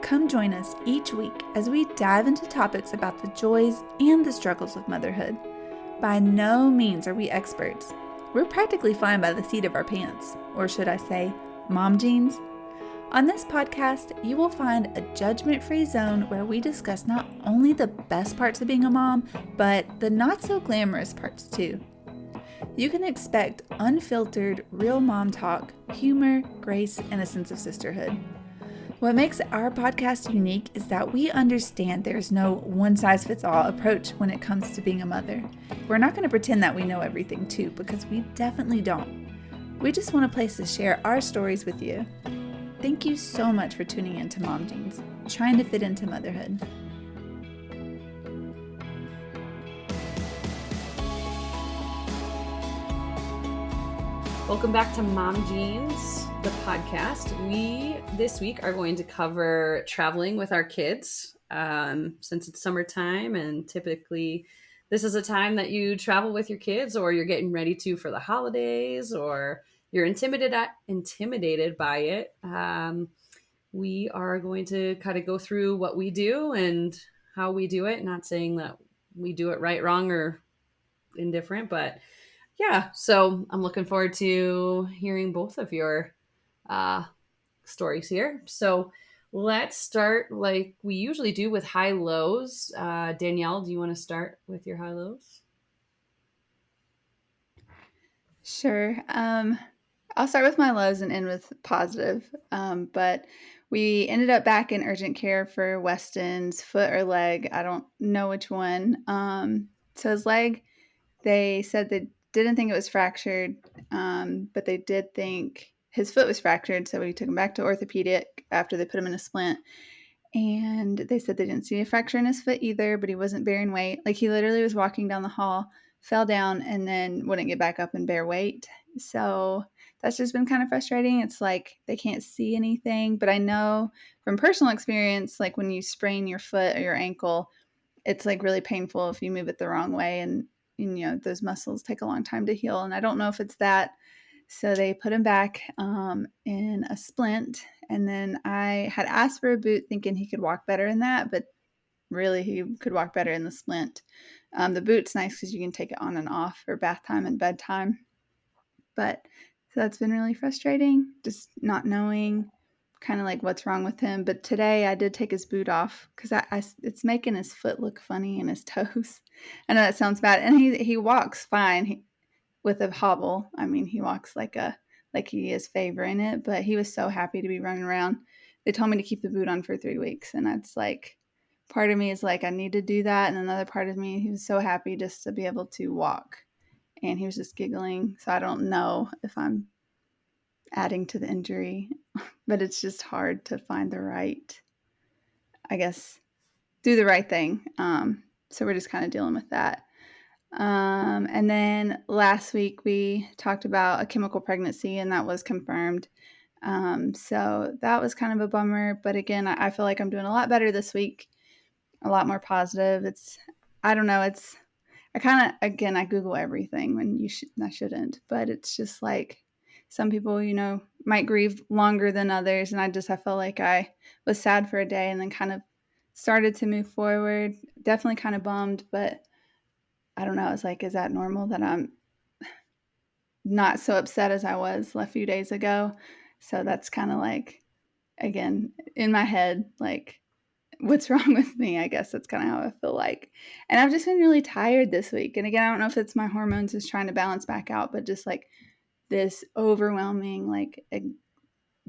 Come join us each week as we dive into topics about the joys and the struggles of motherhood. By no means are we experts. We're practically flying by the seat of our pants, or should I say, mom jeans. On this podcast, you will find a judgment-free zone where we discuss not only the best parts of being a mom, but the not-so-glamorous parts too. You can expect unfiltered, real mom talk, humor, grace, and a sense of sisterhood. What makes our podcast unique is that we understand there's no one-size-fits-all approach when it comes to being a mother. We're not going to pretend that we know everything too, because we definitely don't. We just want a place to share our stories with you. Thank you so much for tuning in to Mom Jeans, trying to fit into motherhood. Welcome back to Mom Jeans, the podcast. We, this week, are going to cover traveling with our kids since it's summertime, and typically this is a time that you travel with your kids, or you're getting ready to for the holidays, or you're intimidated by it. We are going to kind of go through what we do and how we do it, not saying that we do it right, wrong, or indifferent, but yeah, so I'm looking forward to hearing both of your stories here. So let's start like we usually do with high lows. Danielle, do you want to start with your high lows? Sure. I'll start with my lows and end with positive. But we ended up back in urgent care for Weston's foot or leg. I don't know which one. So his leg, they said they didn't think it was fractured, but they did think his foot was fractured. So we took him back to orthopedic after they put him in a splint. And they said they didn't see a fracture in his foot either, but he wasn't bearing weight. Like he literally was walking down the hall, fell down, and then wouldn't get back up and bear weight. So that's just been kind of frustrating. It's like they can't see anything, but I know from personal experience, like when you sprain your foot or your ankle, it's like really painful if you move it the wrong way, and those muscles take a long time to heal. And I don't know if it's that. So they put him back in a splint, and then I had asked for a boot thinking he could walk better in that, but really he could walk better in the splint. The boot's nice because you can take it on and off for bath time and bedtime. But so that's been really frustrating, just not knowing kind of like what's wrong with him. But today I did take his boot off because it's making his foot look funny and his toes. I know that sounds bad, and he walks fine with a hobble. I mean, he walks like he is favoring it, but he was so happy to be running around. They told me to keep the boot on for 3 weeks, and that's like part of me is like I need to do that, and another part of me, he was so happy just to be able to walk, and he was just giggling. So I don't know if I'm adding to the injury, but it's just hard to find the right, I guess, do the right thing. So we're just kind of dealing with that. And then last week we talked about a chemical pregnancy, and that was confirmed. So that was kind of a bummer. But again, I feel like I'm doing a lot better this week, a lot more positive. I don't know. I kind of, again, I Google everything when I shouldn't, but it's just like some people, might grieve longer than others. And I felt like I was sad for a day and then kind of started to move forward. Definitely kind of bummed, but I don't know. It's like, is that normal that I'm not so upset as I was a few days ago? So that's kind of like, again, in my head, like, what's wrong with me? I guess that's kind of how I feel like. And I've just been really tired this week. And again, I don't know if it's my hormones just trying to balance back out, but just like this overwhelming, like,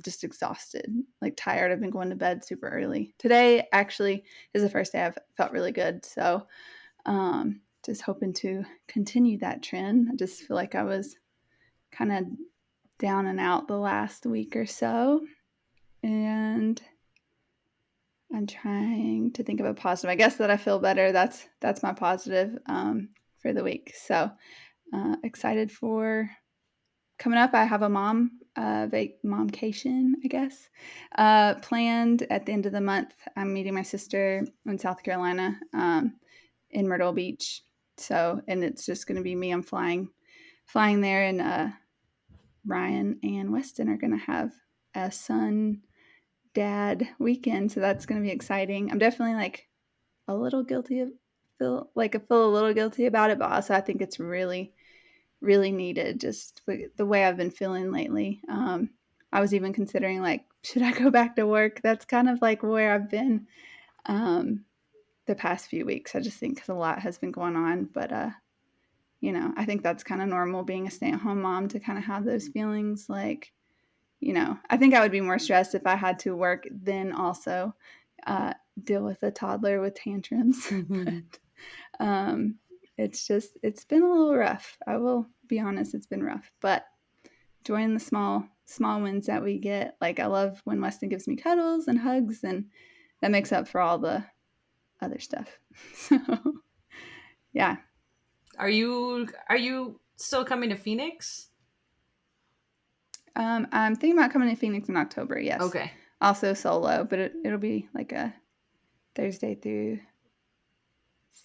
just exhausted, like tired. I've been going to bed super early. Today actually is the first day I've felt really good. So, just hoping to continue that trend. I just feel like I was kind of down and out the last week or so. And I'm trying to think of a positive. I guess that I feel better. That's my positive for the week. So excited for coming up. I have a momcation, I guess, planned at the end of the month. I'm meeting my sister in South Carolina in Myrtle Beach. So, and it's just going to be me. I'm flying there, and Ryan and Weston are going to have a son dad weekend, so that's going to be exciting. I'm definitely like a little guilty of feel like I feel a little guilty about it, but also I think it's really really needed just the way I've been feeling lately. I was even considering like should I go back to work? That's kind of like where I've been the past few weeks. I just think cuz a lot has been going on, but I think that's kind of normal being a stay-at-home mom to kind of have those feelings like I think I would be more stressed if I had to work then also uh, deal with a toddler with tantrums. But it's been a little rough. I will be honest, it's been rough. But enjoying the small wins that we get. Like I love when Weston gives me cuddles and hugs, and that makes up for all the other stuff. So yeah. Are you still coming to Phoenix? I'm thinking about coming to Phoenix in October. Yes. Okay. Also solo, but it'll be like a Thursday through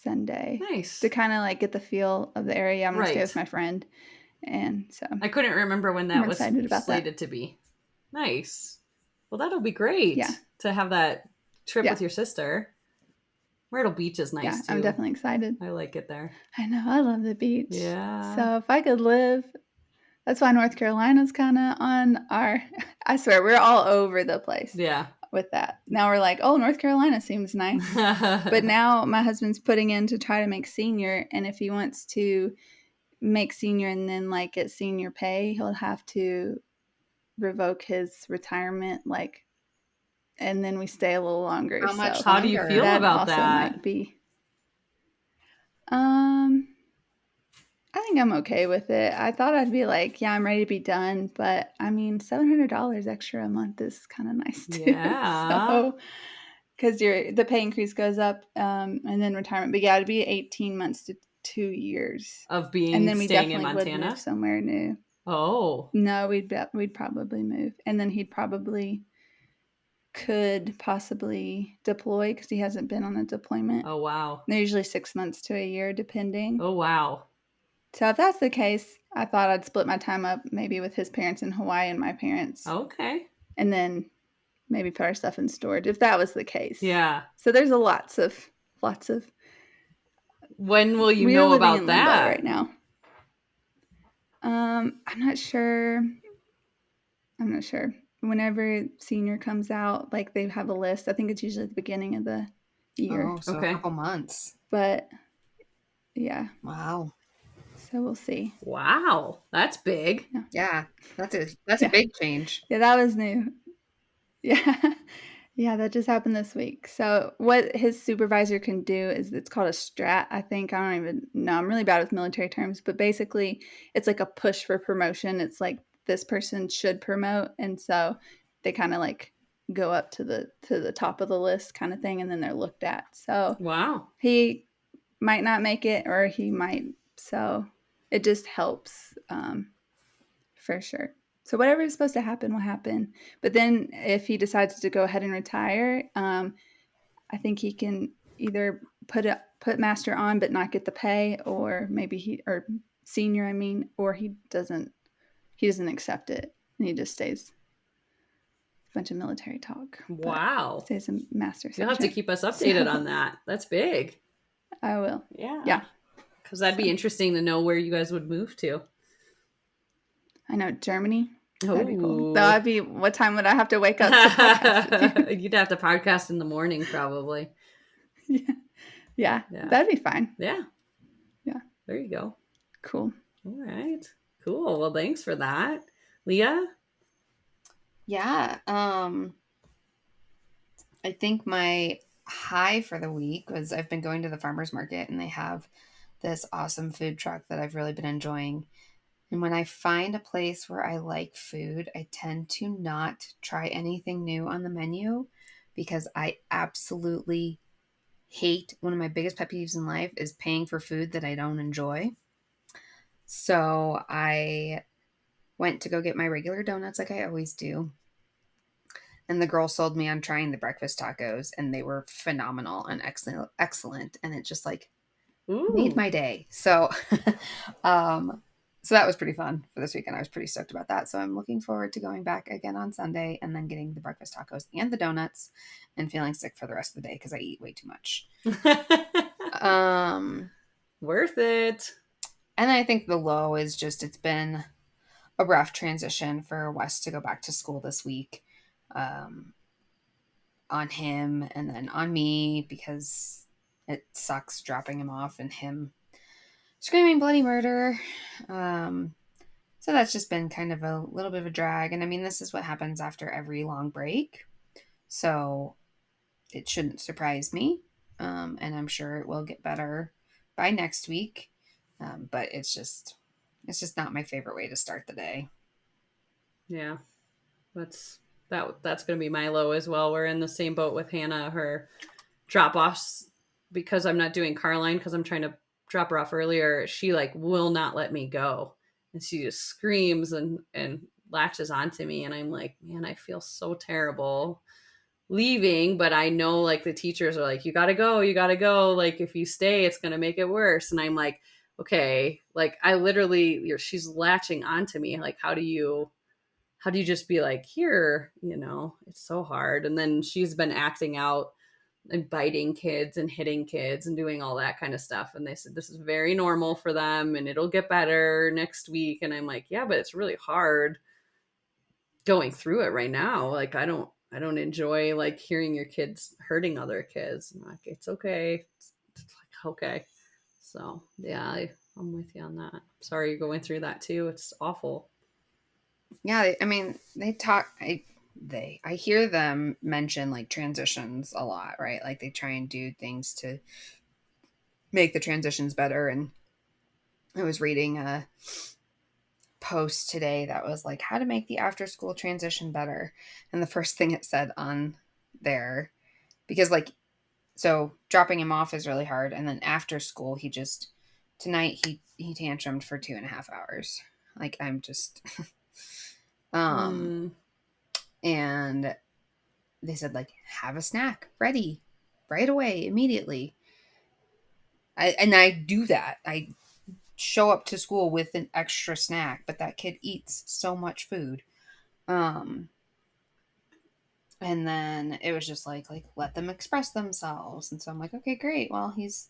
Sunday. Nice. To kind of like get the feel of the area. I'm going to stay Right. with my friend. And so I couldn't remember when that was excited about slated to be. Nice. Well, that'll be great. Yeah. To have that trip Yeah. with your sister. Myrtle Beach is nice Yeah, too. I'm definitely excited. I like it there. I know. I love the beach. Yeah. So if I could live, that's why North Carolina's kind of on our, I swear, we're all over the place Yeah. with that. Now we're like, oh, North Carolina seems nice. But now my husband's putting in to try to make senior. And if he wants to make senior and then like get senior pay, he'll have to revoke his retirement, like, and then we stay a little longer. How much How do you feel about also that? might be. I think I'm okay with it. I thought I'd be like, yeah, I'm ready to be done, but I mean, $700 extra a month is kind of nice too. Yeah. So, because the pay increase goes up, and then retirement. But yeah, it'd be 18 months to 2 years Of being and then we staying in definitely would Montana. move somewhere new. Oh. No, we'd probably move, and then he'd probably could possibly deploy because he hasn't been on a deployment. Oh wow. They're usually 6 months to a year, depending. Oh wow. So if that's the case, I thought I'd split my time up maybe with his parents in Hawaii and my parents. Okay. And then maybe put our stuff in storage if that was the case. Yeah. So there's lots of. When will you We're know living about in limbo that? right now? I'm not sure. Whenever senior comes out, like they have a list. I think it's usually at the beginning of the year. Oh, so Okay. a couple months. But yeah, Wow. so we'll see. Wow. That's big. Yeah, that's a Yeah. big change. Yeah, that was new. Yeah. Yeah, that just happened this week. So what his supervisor can do is it's called a strat, I think. I don't even know. I'm really bad with military terms, but basically it's like a push for promotion. It's like this person should promote, and so they kind of like go up to the top of the list kind of thing, and then they're looked at. So Wow. he might not make it or he might. So it just helps for sure. So whatever is supposed to happen will happen. But then if he decides to go ahead and retire, I think he can either put master on but not get the pay, or maybe or senior, I mean, or he doesn't accept it and he just stays. A bunch of military talk. Wow. Stays a master. You'll have to keep us updated on that. That's big. I will. Yeah. Yeah. Because that'd be interesting to know where you guys would move to. I know, Germany. Oh, that'd be cool. That'd be, what time would I have to wake up to podcast with you? You'd have to podcast in the morning, probably. Yeah. That'd be fine. Yeah. Yeah. There you go. Cool. All right. Cool. Well, thanks for that. Leah? Yeah. I think my high for the week was I've been going to the farmer's market and they have this awesome food truck that I've really been enjoying. And when I find a place where I like food, I tend to not try anything new on the menu because I absolutely hate, one of my biggest pet peeves in life is paying for food that I don't enjoy. So I went to go get my regular donuts like I always do. And the girl sold me on trying the breakfast tacos and they were phenomenal and excellent. And it just like made my day. So So that was pretty fun for this weekend. I was pretty stoked about that. So I'm looking forward to going back again on Sunday and then getting the breakfast tacos and the donuts and feeling sick for the rest of the day because I eat way too much. Worth it. And I think the low is just, it's been a rough transition for Wes to go back to school this week, on him and then on me, because it sucks dropping him off and him screaming bloody murder. So that's just been kind of a little bit of a drag. And I mean, this is what happens after every long break. So it shouldn't surprise me. And I'm sure it will get better by next week. But it's just not my favorite way to start the day. Yeah, that's going to be my low as well. We're in the same boat with Hannah. Her drop-offs, because I'm not doing Carline because I'm trying to drop her off earlier, she like will not let me go. And she just screams and latches onto me. And I'm like, man, I feel so terrible leaving, but I know like the teachers are like, you gotta go. Like if you stay, it's going to make it worse. And I'm like, okay, like I literally, she's latching onto me. Like, how do you just be like, here, it's so hard. And then she's been acting out and biting kids and hitting kids and doing all that kind of stuff. And they said, this is very normal for them and it'll get better next week. And I'm like, yeah, but it's really hard going through it right now. Like, I don't enjoy like hearing your kids hurting other kids. I'm like, it's okay. It's like, okay. So yeah, I'm with you on that. Sorry you're going through that too. It's awful. Yeah, I mean, they talk. I hear them mention like transitions a lot, right? Like they try and do things to make the transitions better. And I was reading a post today that was like how to make the after school transition better. And the first thing it said on there, because like, so dropping him off is really hard. And then after school, tonight he tantrumed for 2.5 hours. Like I'm just, and they said like, have a snack ready right away, immediately. I do that. I show up to school with an extra snack, but that kid eats so much food. And then it was just like let them express themselves. And so I'm like, okay, great. Well, he's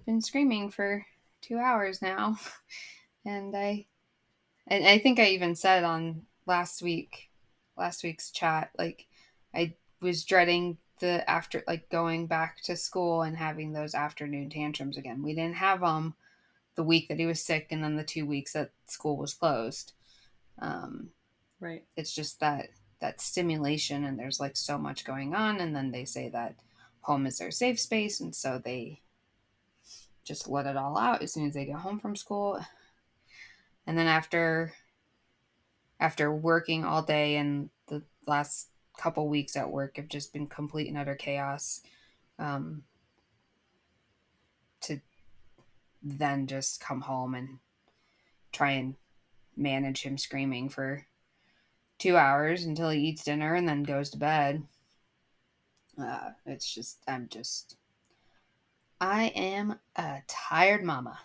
been screaming for 2 hours now. And I think I even said on last week's chat, like I was dreading the after, like going back to school and having those afternoon tantrums again. We didn't have them the week that he was sick and then the 2 weeks that school was closed. Right. It's just that stimulation, and there's like so much going on, and then they say that home is their safe space, and so they just let it all out as soon as they get home from school. And then after working all day, and the last couple weeks at work have just been complete and utter chaos, to then just come home and try and manage him screaming for 2 hours until he eats dinner and then goes to bed. It's just, I am a tired mama.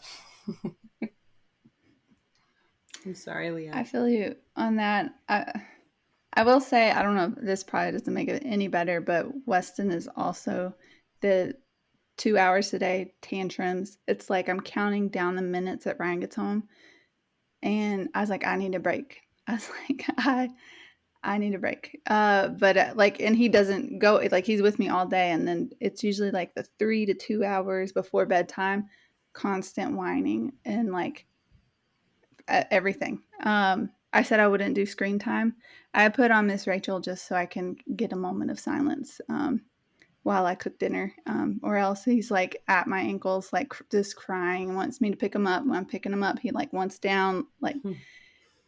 I'm sorry, Leah. I feel you on that. I will say, I don't know, this probably doesn't make it any better, but Weston is also the 2 hours a day tantrums. It's like I'm counting down the minutes that Ryan gets home. And I was like, I need a break. I was like, I need a break. But like, and he doesn't go, like he's with me all day. And then it's usually like the 3 to 2 hours before bedtime, constant whining and like everything. I said I wouldn't do screen time. I put on Miss Rachel just so I can get a moment of silence while I cook dinner, or else he's like at my ankles, like just crying and wants me to pick him up. When I'm picking him up, he like wants down, like.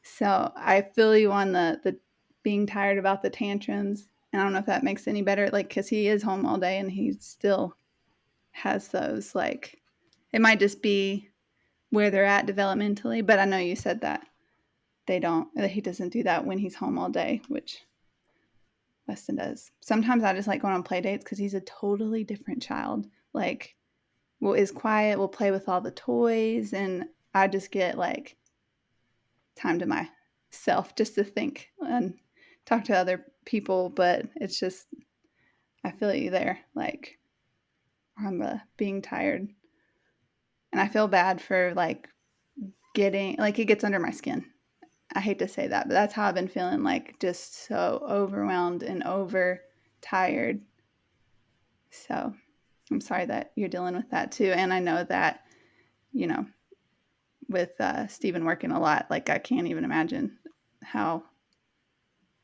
So I feel you on the being tired about the tantrums. And I don't know if that makes any better, like, because he is home all day and he still has those, like, it might just be where they're at developmentally, but I know you said that he doesn't do that when he's home all day, which Weston does. Sometimes I just like going on play dates because he's a totally different child. Like, is quiet, will play with all the toys, and I just get like time to myself just to think and talk to other people. But it's just, I feel you there, like on the being tired. And I feel bad for like getting, like it gets under my skin. I hate to say that, but that's how I've been feeling, like just so overwhelmed and overtired. So I'm sorry that you're dealing with that too. And I know that, you know, with Stephen working a lot, like I can't even imagine how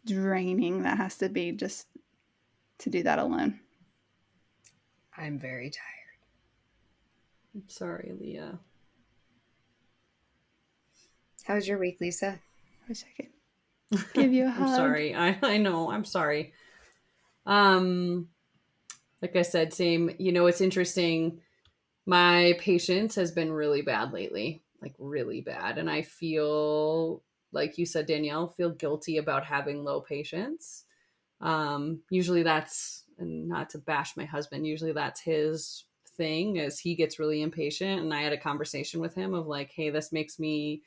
draining that has to be just to do that alone. I'm very tired. I'm sorry, Leah. How was your week, Lisa? I wish I could give you a hug. I'm sorry. I know. I'm sorry. Like I said, same. You know, it's interesting. My patience has been really bad lately, like really bad. And I feel, like you said, Danielle, feel guilty about having low patience. Usually that's, and not to bash my husband, usually that's his thing, is he gets really impatient. And I had a conversation with him of like, hey, this makes me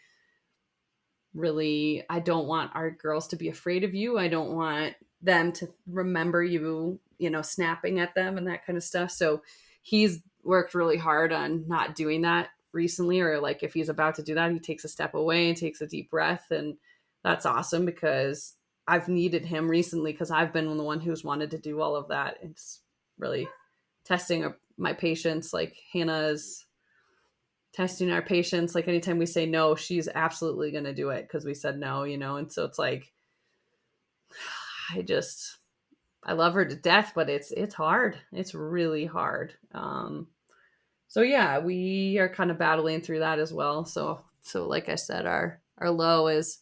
really, I don't want our girls to be afraid of you. I don't want them to remember you, you know, snapping at them and that kind of stuff. So he's worked really hard on not doing that recently, or like if he's about to do that, he takes a step away and takes a deep breath. And that's awesome because I've needed him recently, because I've been the one who's wanted to do all of that. It's really testing my patience. Like Hannah is testing our patience. Like anytime we say no, she's absolutely going to do it because we said no, you know? And so it's like, I love her to death, but it's hard. It's really hard. So yeah, we are kind of battling through that as well. So like I said, our low is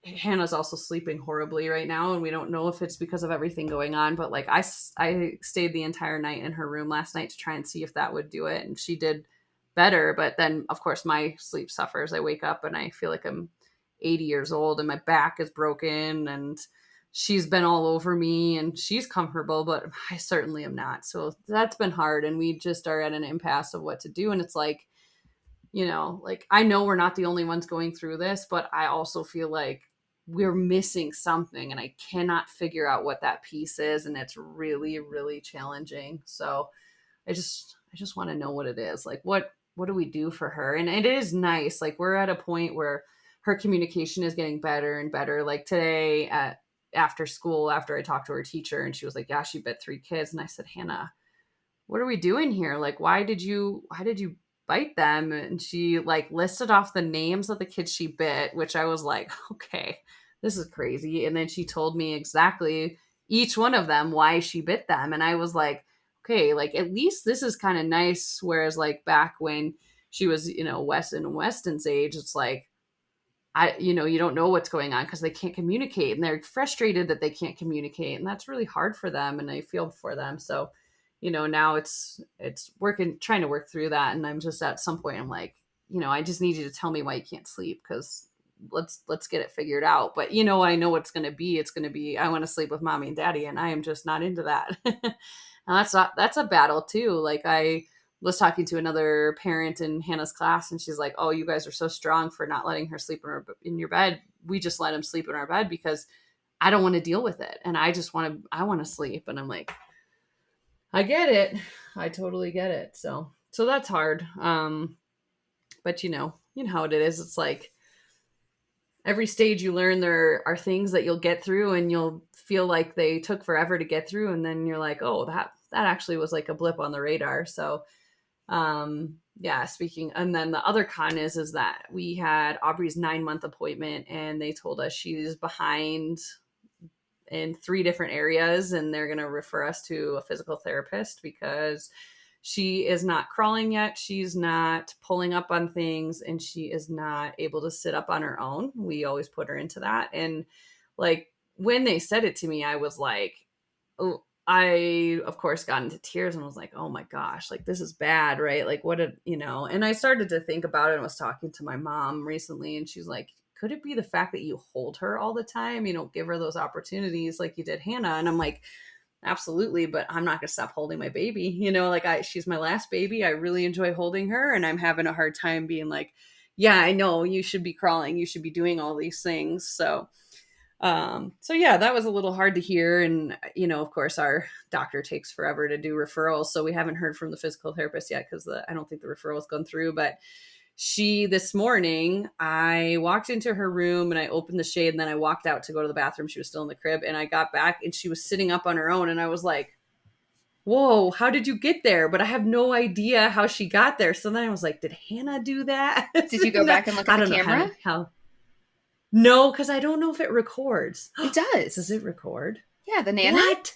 Hannah's also sleeping horribly right now, and we don't know if it's because of everything going on, but like I stayed the entire night in her room last night to try and see if that would do it, and she did better. But then of course my sleep suffers. I wake up and I feel like I'm 80 years old and my back is broken, and she's been all over me and she's comfortable, but I certainly am not. So that's been hard, and we just are at an impasse of what to do. And it's like, you know, like I know we're not the only ones going through this, but I also feel like we're missing something and I cannot figure out what that piece is, and it's really, really challenging. So I just want to know what it is. Like what do we do for her? And it is nice. Like we're at a point where her communication is getting better and better. Like today after school, after I talked to her teacher, and she was like, yeah, she bit 3 kids. And I said, Hannah, what are we doing here? Like, why did you bite them? And she like listed off the names of the kids she bit, which I was like, okay, this is crazy. And then she told me exactly each one of them, why she bit them. And I was like, okay, like at least this is kind of nice. Whereas like back when she was, you know, Weston's age, it's like, you know, you don't know what's going on because they can't communicate, and they're frustrated that they can't communicate. And that's really hard for them. And I feel for them. So, you know, now it's trying to work through that. And I'm just at some point, I'm like, you know, I just need you to tell me why you can't sleep, because let's get it figured out. But, you know, I know what's going to be. It's going to be, I want to sleep with mommy and daddy, and I am just not into that. And that's a battle too. Like I was talking to another parent in Hannah's class, and she's like, oh, you guys are so strong for not letting her sleep in your bed. We just let him sleep in our bed because I don't want to deal with it. And I want to sleep. And I'm like, I get it. I totally get it. So that's hard. But you know how it is. It's like every stage you learn there are things that you'll get through and you'll feel like they took forever to get through. And then you're like, oh, that actually was like a blip on the radar. So, yeah, speaking, and then the other con is that we had Aubrey's 9-month appointment, and they told us she's behind in 3 different areas, and they're going to refer us to a physical therapist because she is not crawling yet. She's not pulling up on things, and she is not able to sit up on her own. We always put her into that. And like when they said it to me, I was like, oh, I of course got into tears and was like, oh my gosh, like this is bad, right? Like what did, you know, and I started to think about it and was talking to my mom recently, and she's like, could it be the fact that you hold her all the time? You don't give her those opportunities like you did Hannah. And I'm like, absolutely, but I'm not going to stop holding my baby. You know, like she's my last baby. I really enjoy holding her, and I'm having a hard time being like, yeah, I know you should be crawling. You should be doing all these things. So yeah, that was a little hard to hear. And, of course, our doctor takes forever to do referrals. So we haven't heard from the physical therapist yet because I don't think the referral's gone through. But this morning, I walked into her room and I opened the shade and then I walked out to go to the bathroom. She was still in the crib and I got back and she was sitting up on her own. And I was like, whoa, how did you get there? But I have no idea how she got there. So then I was like, did Hannah do that? Did you go back and look at the camera? No, because I don't know if it records. It does. Does it record? Yeah, the Nana. What?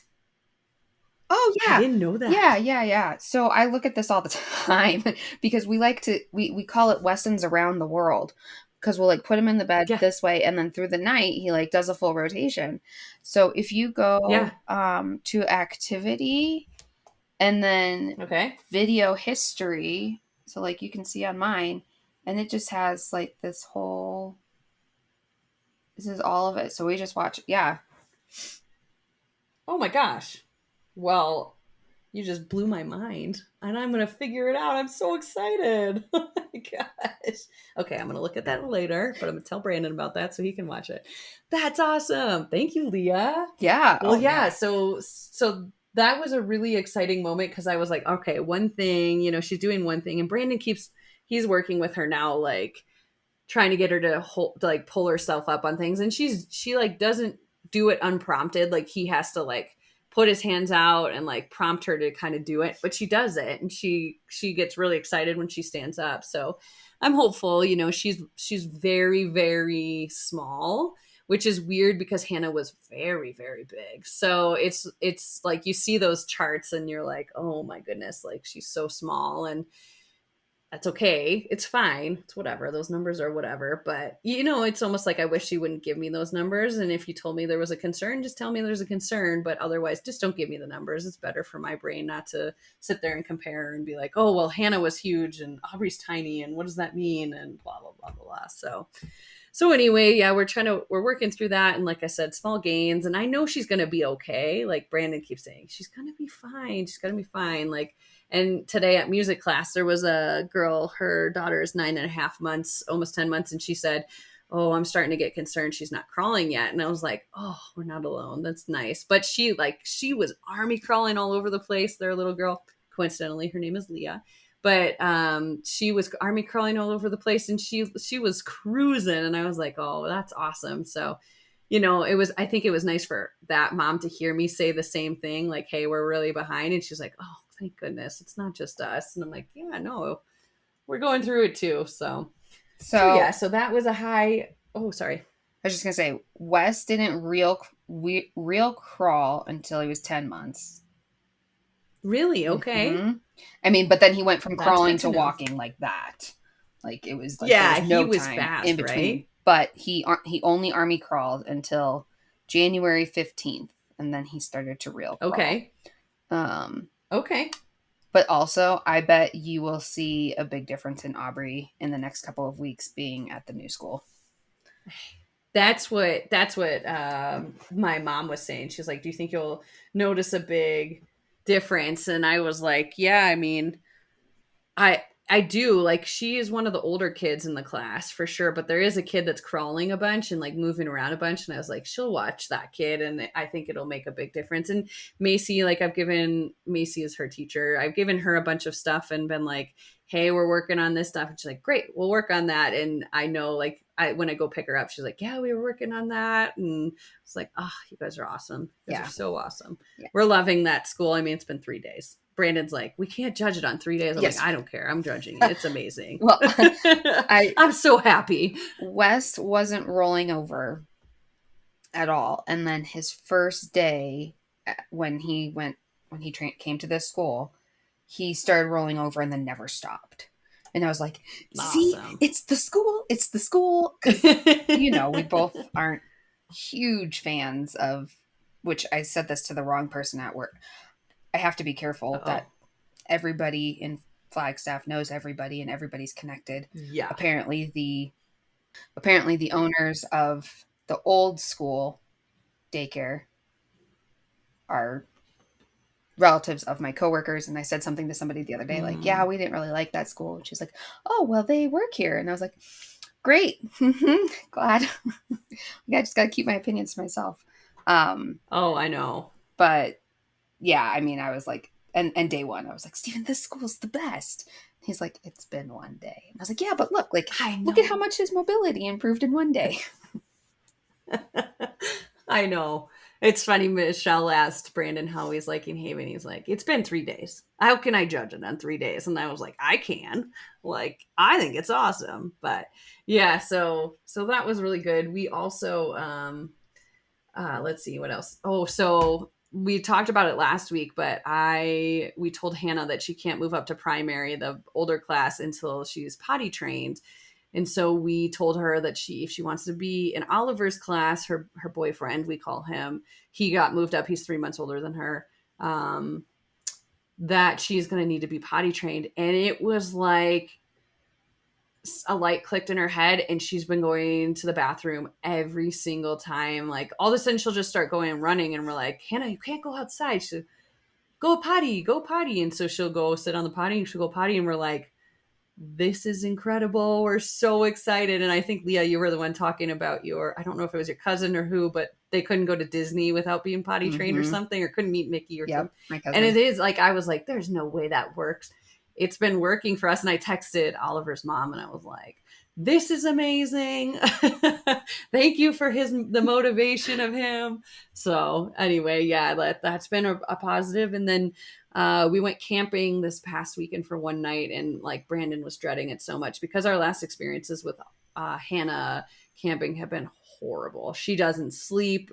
Oh, yeah. I didn't know that. Yeah. So I look at this all the time because we like to, we call it Weston's Around the World because we'll like put him in the bed this way. And then through the night, he like does a full rotation. So if you go to activity and then video history, so like you can see on mine, and it just has like this is all of it. So we just watch. Yeah. Oh my gosh. Well, you just blew my mind and I'm going to figure it out. I'm so excited. Oh my gosh. Okay. I'm going to look at that later, but I'm going to tell Brandon about that so he can watch it. That's awesome. Thank you, Leah. Yeah. Well, yeah. So that was a really exciting moment because I was like, okay, one thing, she's doing one thing and Brandon he's working with her now, like trying to get her to like pull herself up on things. And she like doesn't do it unprompted. Like he has to like put his hands out and like prompt her to kind of do it, but she does it. And she gets really excited when she stands up. So I'm hopeful, she's very, very small, which is weird because Hannah was very, very big. So it's like you see those charts and you're like, oh my goodness, like she's so small and that's okay. It's fine. It's whatever. Those numbers are whatever. But, it's almost like I wish she wouldn't give me those numbers. And if you told me there was a concern, just tell me there's a concern. But otherwise, just don't give me the numbers. It's better for my brain not to sit there and compare and be like, oh, well, Hannah was huge and Aubrey's tiny. And what does that mean? And blah, blah, blah, blah, blah. So anyway, yeah, we're working through that. And like I said, small gains. And I know she's going to be okay. Like Brandon keeps saying, she's going to be fine. She's going to be fine. Like, and today at music class, there was a girl, her daughter is 9.5 months, almost 10 months. And she said, oh, I'm starting to get concerned. She's not crawling yet. And I was like, oh, we're not alone. That's nice. But she was army crawling all over the place. Their little girl, coincidentally, her name is Leah. But she was army crawling all over the place and she was cruising. And I was like, oh, that's awesome. So, I think it was nice for that mom to hear me say the same thing. Like, hey, we're really behind. And she's like, oh, thank goodness. It's not just us. And I'm like, yeah, no, we're going through it too. So that was a high. Oh, sorry. I was just going to say, Wes didn't real crawl until he was 10 months. Really? Okay. Mm-hmm. I mean, but then he went from crawling to walking like that. Like it was like he was fast in between. Right? But he only army crawled until January 15th, and then he started to real crawl. Okay. Okay. But also, I bet you will see a big difference in Aubrey in the next couple of weeks being at the new school. That's what my mom was saying. She's like, do you think you'll notice a big difference? And I was like, yeah, I mean, I do. Like, she is one of the older kids in the class for sure, but there is a kid that's crawling a bunch and like moving around a bunch. And I was like, she'll watch that kid and I think it'll make a big difference. And Macy, like Macy is her teacher. I've given her a bunch of stuff and been like, hey, we're working on this stuff. And she's like, great, we'll work on that. And I know like when I go pick her up, she's like, yeah, we were working on that. And it's like, oh, you guys are awesome. You guys are so awesome. Yeah. We're loving that school. I mean, it's been 3 days. Brandon's like, we can't judge it on 3 days. I'm like, I don't care. I'm judging it. It's amazing. Well, I'm so happy. Wes wasn't rolling over at all. And then his first day when he came to this school, he started rolling over and then never stopped. And I was like, see, it's the school. It's the school. We both aren't huge fans of, which I said this to the wrong person at work. I have to be careful that everybody in Flagstaff knows everybody and everybody's connected. Yeah. Apparently the owners of the old school daycare are relatives of my coworkers, and I said something to somebody the other day, like, yeah, we didn't really like that school. And she's like, oh, well, they work here. And I was like, great. Glad. I just got to keep my opinions to myself. Oh, I know. But yeah, I mean, I was like, and day one, I was like, Stephen, this school's the best. He's like, it's been one day. And I was like, yeah, but look at how much his mobility improved in one day. I know. It's funny. Michelle asked Brandon how he's liking Haven. He's like, it's been 3 days. How can I judge it on 3 days? And I was like, I can. Like, I think it's awesome. But yeah, so that was really good. We also, let's see what else. Oh, so we talked about it last week, but we told Hannah that she can't move up to primary, the older class, until she's potty trained. And so we told her that if she wants to be in Oliver's class, her boyfriend, we call him, he got moved up. He's 3 months older than her. That she's going to need to be potty trained. And it was like a light clicked in her head, and she's been going to the bathroom every single time. Like, all of a sudden she'll just start going and running, and we're like, Hannah, you can't go outside. She'll go potty. And so she'll go sit on the potty, and she'll go potty, and we're like, this is incredible. We're so excited. And I think, Leah, you were the one talking about I don't know if it was your cousin or who, but they couldn't go to Disney without being potty trained or something, or couldn't meet Mickey or something. My cousin. And it is like, I was like, there's no way that works. It's been working for us. And I texted Oliver's mom, and I was like, this is amazing. Thank you for the motivation of him. So anyway, yeah, that's been a positive. And then we went camping this past weekend for one night, and like Brandon was dreading it so much because our last experiences with Hannah camping have been horrible. She doesn't sleep.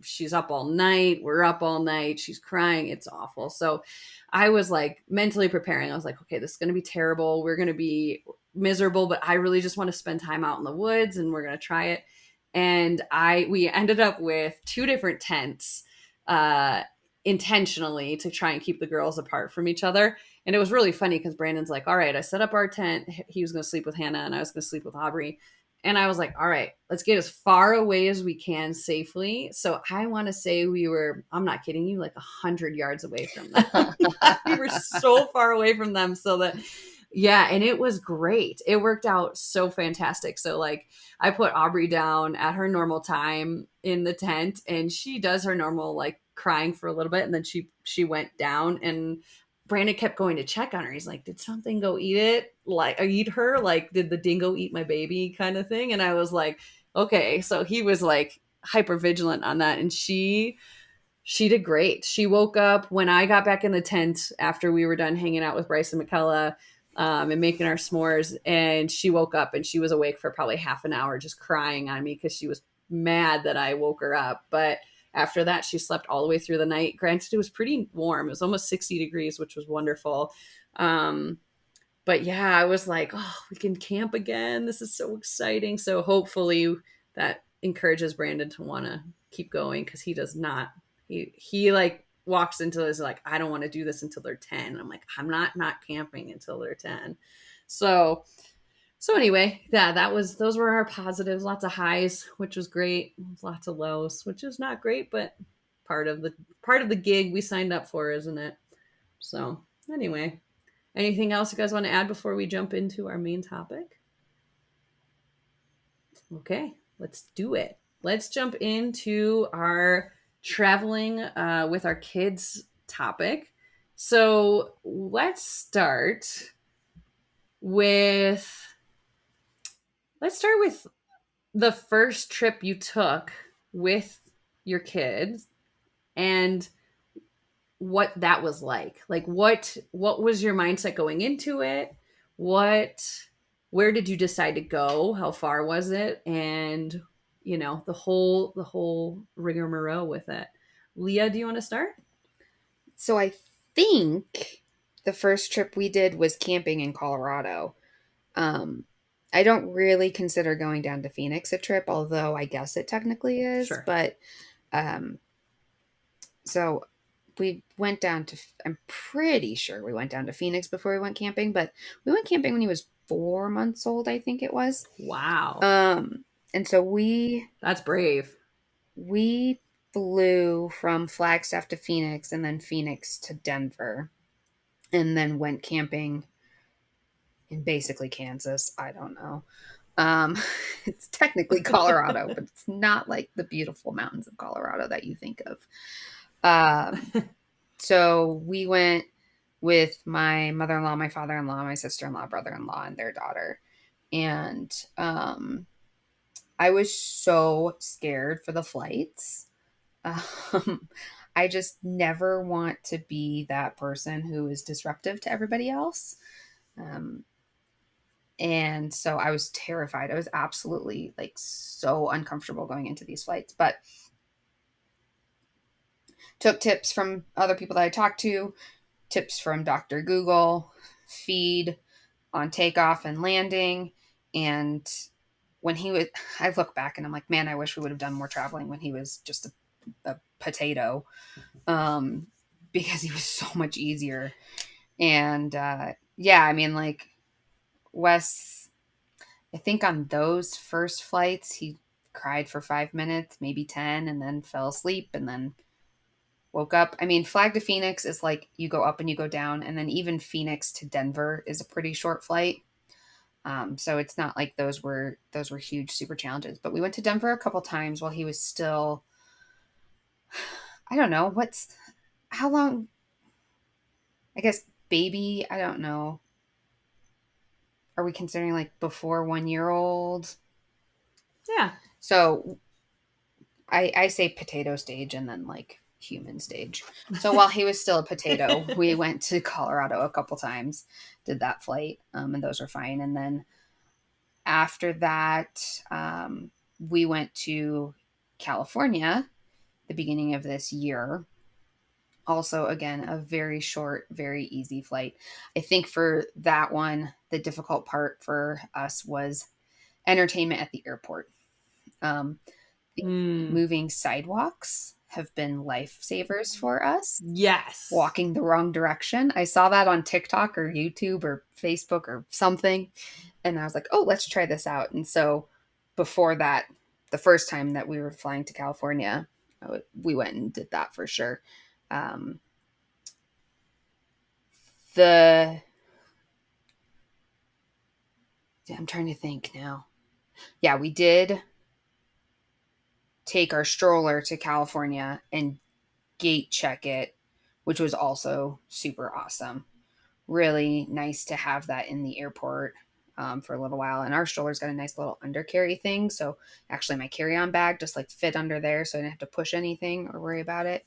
She's up all night. We're up all night. She's crying. It's awful. So I was like mentally preparing. I was like, okay, this is going to be terrible. We're going to be miserable, but I really just want to spend time out in the woods, and we're going to try it. And we ended up with 2 different tents, intentionally to try and keep the girls apart from each other. And it was really funny because Brandon's like, all right, I set up our tent. He was going to sleep with Hannah, and I was going to sleep with Aubrey. And I was like, all right, let's get as far away as we can safely. So I want to say I'm not kidding you, like 100 yards away from them. We were so far away from them, so that, yeah, and it was great. It worked out so fantastic. So like, I put Aubrey down at her normal time in the tent, and she does her normal, like, crying for a little bit, and then she went down, and Brandon kept going to check on her. He's like, did something go eat her? Like, did the dingo eat my baby, kind of thing? And I was like, okay. So he was like hyper vigilant on that. And she did great. She woke up when I got back in the tent after we were done hanging out with Bryce and McKella, and making our s'mores. And she woke up, and she was awake for probably half an hour, just crying on me because she was mad that I woke her up. But after that, she slept all the way through the night. Granted, it was pretty warm. It was almost 60 degrees, which was wonderful. But yeah, I was like, oh, we can camp again. This is so exciting. So hopefully that encourages Brandon to want to keep going, because he does not. He like walks into this like, I don't want to do this until they're 10. I'm like, I'm not camping until they're 10. So anyway, yeah, those were our positives. Lots of highs, which was great. Lots of lows, which is not great, but part of the gig we signed up for, isn't it? So anyway, anything else you guys want to add before we jump into our main topic? Okay, let's do it. Let's jump into our traveling with our kids topic. So let's start with the first trip you took with your kids and what that was like. Like, what was your mindset going into it? Where did you decide to go? How far was it? And, the whole rigmarole with it. Leah, do you want to start? So I think the first trip we did was camping in Colorado. I don't really consider going down to Phoenix a trip, although I guess it technically is. Sure. But so we went down to, I'm pretty sure we went down to Phoenix before we went camping, but we went camping when he was 4 months old, I think it was. Wow. And so that's brave. We flew from Flagstaff to Phoenix and then Phoenix to Denver and then went camping in basically Kansas. I don't know. It's technically Colorado, but it's not like the beautiful mountains of Colorado that you think of. So we went with my mother-in-law, my father-in-law, my sister-in-law, brother-in-law, and their daughter. And I was so scared for the flights. I just never want to be that person who is disruptive to everybody else. And so I was terrified. I was absolutely like so uncomfortable going into these flights, but took tips from other people that I talked to, tips from Dr. Google, feed on takeoff and landing. And when he was, I look back and I'm like, man, I wish we would have done more traveling when he was just a potato, because he was so much easier. And yeah, I mean, like Wes, I think on those first flights, he cried for 5 minutes, maybe 10, and then fell asleep and then woke up. I mean, Flag to Phoenix is like you go up and you go down, and then even Phoenix to Denver is a pretty short flight. So it's not like those were huge, super challenges. But we went to Denver a couple times while he was still, I don't know, how long? I guess baby, I don't know. Are we considering like before 1 year old? Yeah. So I say potato stage and then like human stage. So while he was still a potato, we went to Colorado a couple times, did that flight, and those were fine. And then after that, we went to California the beginning of this year. Also, again, a very short, very easy flight. I think for that one, the difficult part for us was entertainment at the airport. Moving sidewalks have been lifesavers for us. Yes. Walking the wrong direction. I saw that on TikTok or YouTube or Facebook or something. And I was like, oh, let's try this out. And so before that, the first time that we were flying to California, we went and did that for sure. I'm trying to think now. Yeah, we did take our stroller to California and gate check it, which was also super awesome. Really nice to have that in the airport for a little while. And our stroller's got a nice little undercarry thing. So actually my carry-on bag just like fit under there, so I didn't have to push anything or worry about it.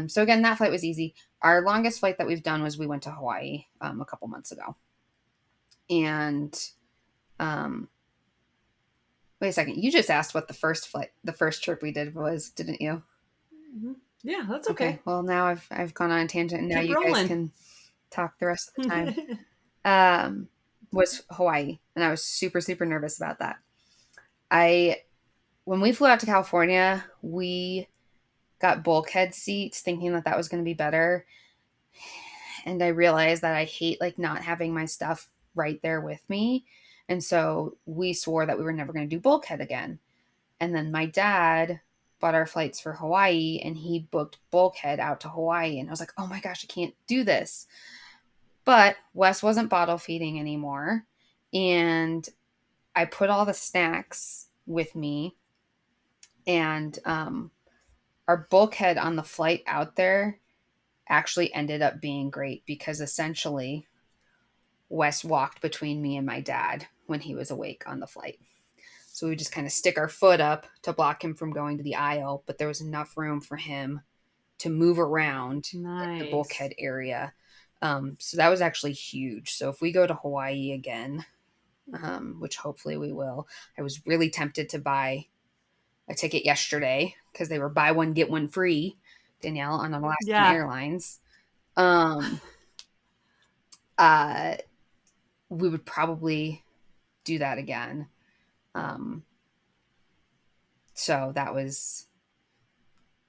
So again, that flight was easy. Our longest flight that we've done was we went to Hawaii a couple months ago. And wait a second, you just asked what the first trip we did was, didn't you? Mm-hmm. Yeah, that's okay. Well, now I've gone on a tangent, and now you guys can talk the rest of the time. Was Hawaii, and I was super, super nervous about that. When we flew out to California, we got bulkhead seats thinking that was going to be better. And I realized that I hate like not having my stuff right there with me. And so we swore that we were never going to do bulkhead again. And then my dad bought our flights for Hawaii, and he booked bulkhead out to Hawaii. And I was like, oh my gosh, I can't do this. But Wes wasn't bottle feeding anymore. And I put all the snacks with me. And our bulkhead on the flight out there actually ended up being great, because essentially Wes walked between me and my dad when he was awake on the flight. So we would just kind of stick our foot up to block him from going to the aisle, but there was enough room for him to move around in the bulkhead area. So that was actually huge. So if we go to Hawaii again, which hopefully we will, I was really tempted to buy a ticket yesterday because they were buy one, get one free, Danielle, on Alaskan Airlines. We would probably do that again. So that was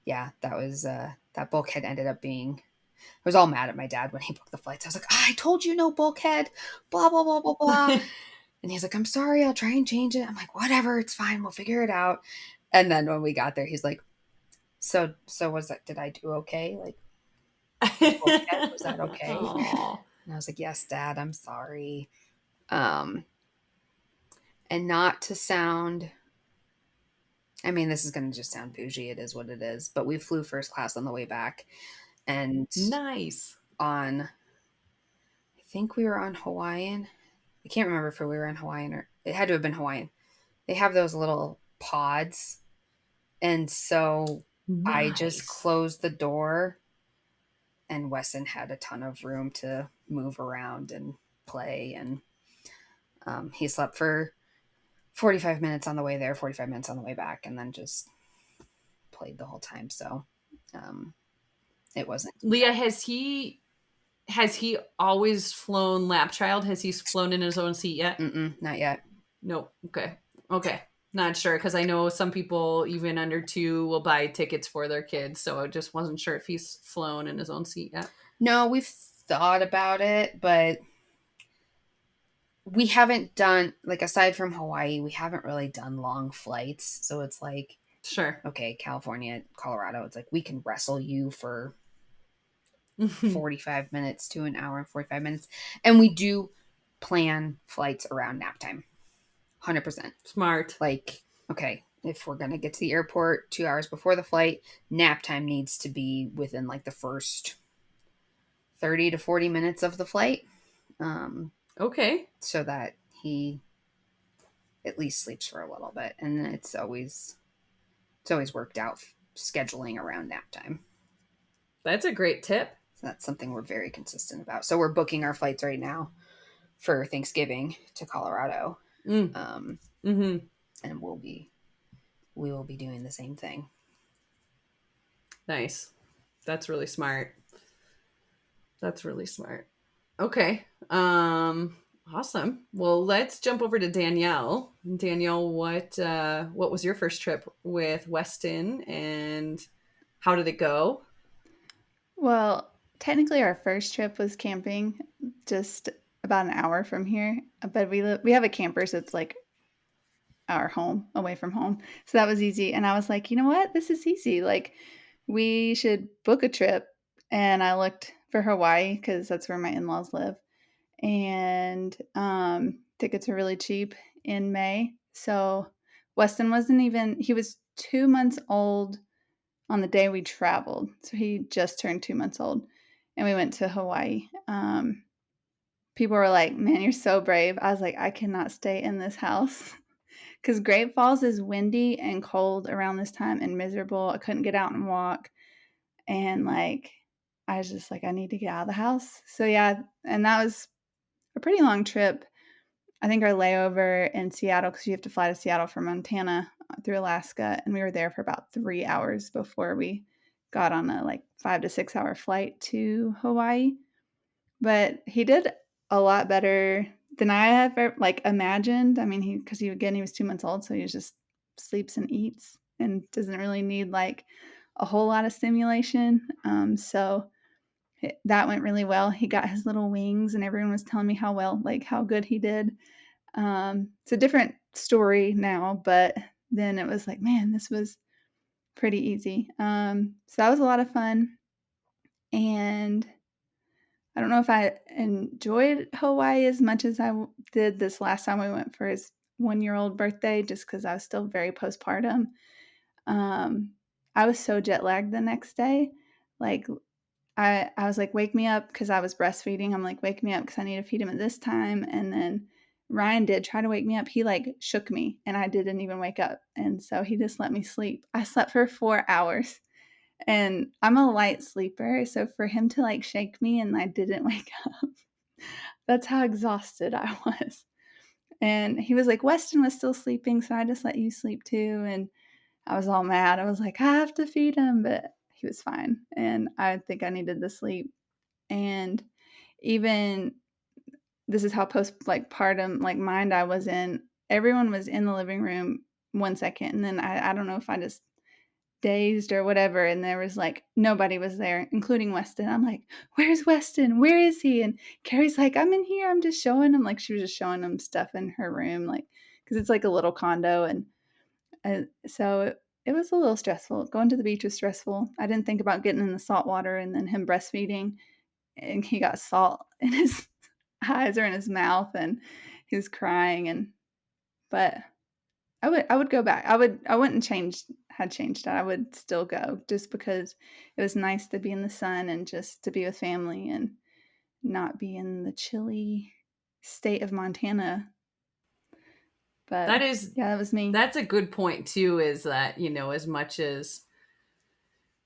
that bulkhead ended up being, I was all mad at my dad when he booked the flights. I was like, I told you no bulkhead, blah, blah, blah, blah, blah. And he's like, I'm sorry, I'll try and change it. I'm like, whatever, it's fine. We'll figure it out. And then when we got there, he's like, So did I do okay? Like, was that okay? Aw. And I was like, yes, Dad, I'm sorry. Um, and not to sound, I mean, this is going to just sound bougie. It is what it is. But we flew first class on the way back. And Nice. I think we were on Hawaiian. I can't remember if we were on Hawaiian or it had to have been Hawaiian. They have those little pods. And so I just Nice. closed the door, and Wesson had a ton of room to move around and play. And he slept for 45 minutes on the way there, 45 minutes on the way back, and then just played the whole time. So it wasn't. Leah, has he always flown lap child? Has he flown in his own seat yet? Not yet. Nope. Okay. Not sure, because I know some people even under 2 will buy tickets for their kids. So I just wasn't sure if he's flown in his own seat yet. No, we've thought about it, but we haven't done, like, aside from Hawaii, we haven't really done long flights. So it's like, Sure. okay, California, Colorado, it's like we can wrestle you for 45 minutes to an hour and 45 minutes. And we do plan flights around nap time. 100%. Smart. Like, okay, if we're going to get to the airport 2 hours before the flight, nap time needs to be within like the first 30 to 40 minutes of the flight. Okay. So that he at least sleeps for a little bit. And it's always worked out scheduling around nap time. That's a great tip. So that's something we're very consistent about. So we're booking our flights right now for Thanksgiving to Colorado. And we will be doing the same thing. Nice. That's really smart. Okay. Awesome. Well, let's jump over to Danielle. Danielle, what was your first trip with Weston, and how did it go? Well, technically our first trip was camping just about an hour from here, but we have a camper, so it's like our home away from home. So that was easy. And I was like, you know what? This is easy. Like, we should book a trip. And I looked for Hawaii because that's where my in-laws live. And tickets are really cheap in May. So Weston he was 2 months old on the day we traveled. So he just turned 2 months old. And we went to Hawaii. People were like, man, you're so brave. I was like, I cannot stay in this house. Because Great Falls is windy and cold around this time and miserable. I couldn't get out and walk. And like, I was just like, I need to get out of the house. So yeah, and that was a pretty long trip. I think our layover in Seattle, because you have to fly to Seattle from Montana through Alaska. And we were there for about 3 hours before we got on a like 5 to 6 hour flight to Hawaii. But he did a lot better than I have like imagined. I mean, because he was 2 months old, so he just sleeps and eats and doesn't really need like a whole lot of stimulation. So that went really well. He got his little wings, and everyone was telling me how good he did. It's a different story now, but then it was like, man, this was pretty easy. So that was a lot of fun, and I don't know if I enjoyed Hawaii as much as I did this last time we went for his 1-year-old birthday, just because I was still very postpartum. I was so jet lagged the next day. Like, I was like, wake me up, because I was breastfeeding. I'm like, wake me up because I need to feed him at this time. And then Ryan did try to wake me up. He like shook me and I didn't even wake up. And so he just let me sleep. I slept for 4 hours. And I'm a light sleeper, so for him to like shake me and I didn't wake up, that's how exhausted I was. And he was like, Weston was still sleeping, so I just let you sleep too. And I was all mad. I was like, I have to feed him, but he was fine. And I think I needed the sleep. And even this is how postpartum like mind I was in. Everyone was in the living room 1 second, and then I don't know if I just dazed or whatever, and there was like nobody was there, including Weston. I'm like, where's Weston? Where is he? And Carrie's like, I'm in here, I'm just showing him. Like, she was just showing him stuff in her room, like, because it's like a little condo. And so it was a little stressful. Going to the beach was stressful. I didn't think about getting in the salt water and then him breastfeeding, and he got salt in his eyes or in his mouth, and he was crying. But I would go back. I wouldn't had changed that. I would still go just because it was nice to be in the sun and just to be with family and not be in the chilly state of Montana. But yeah, that was me. That's a good point too, is that, as much as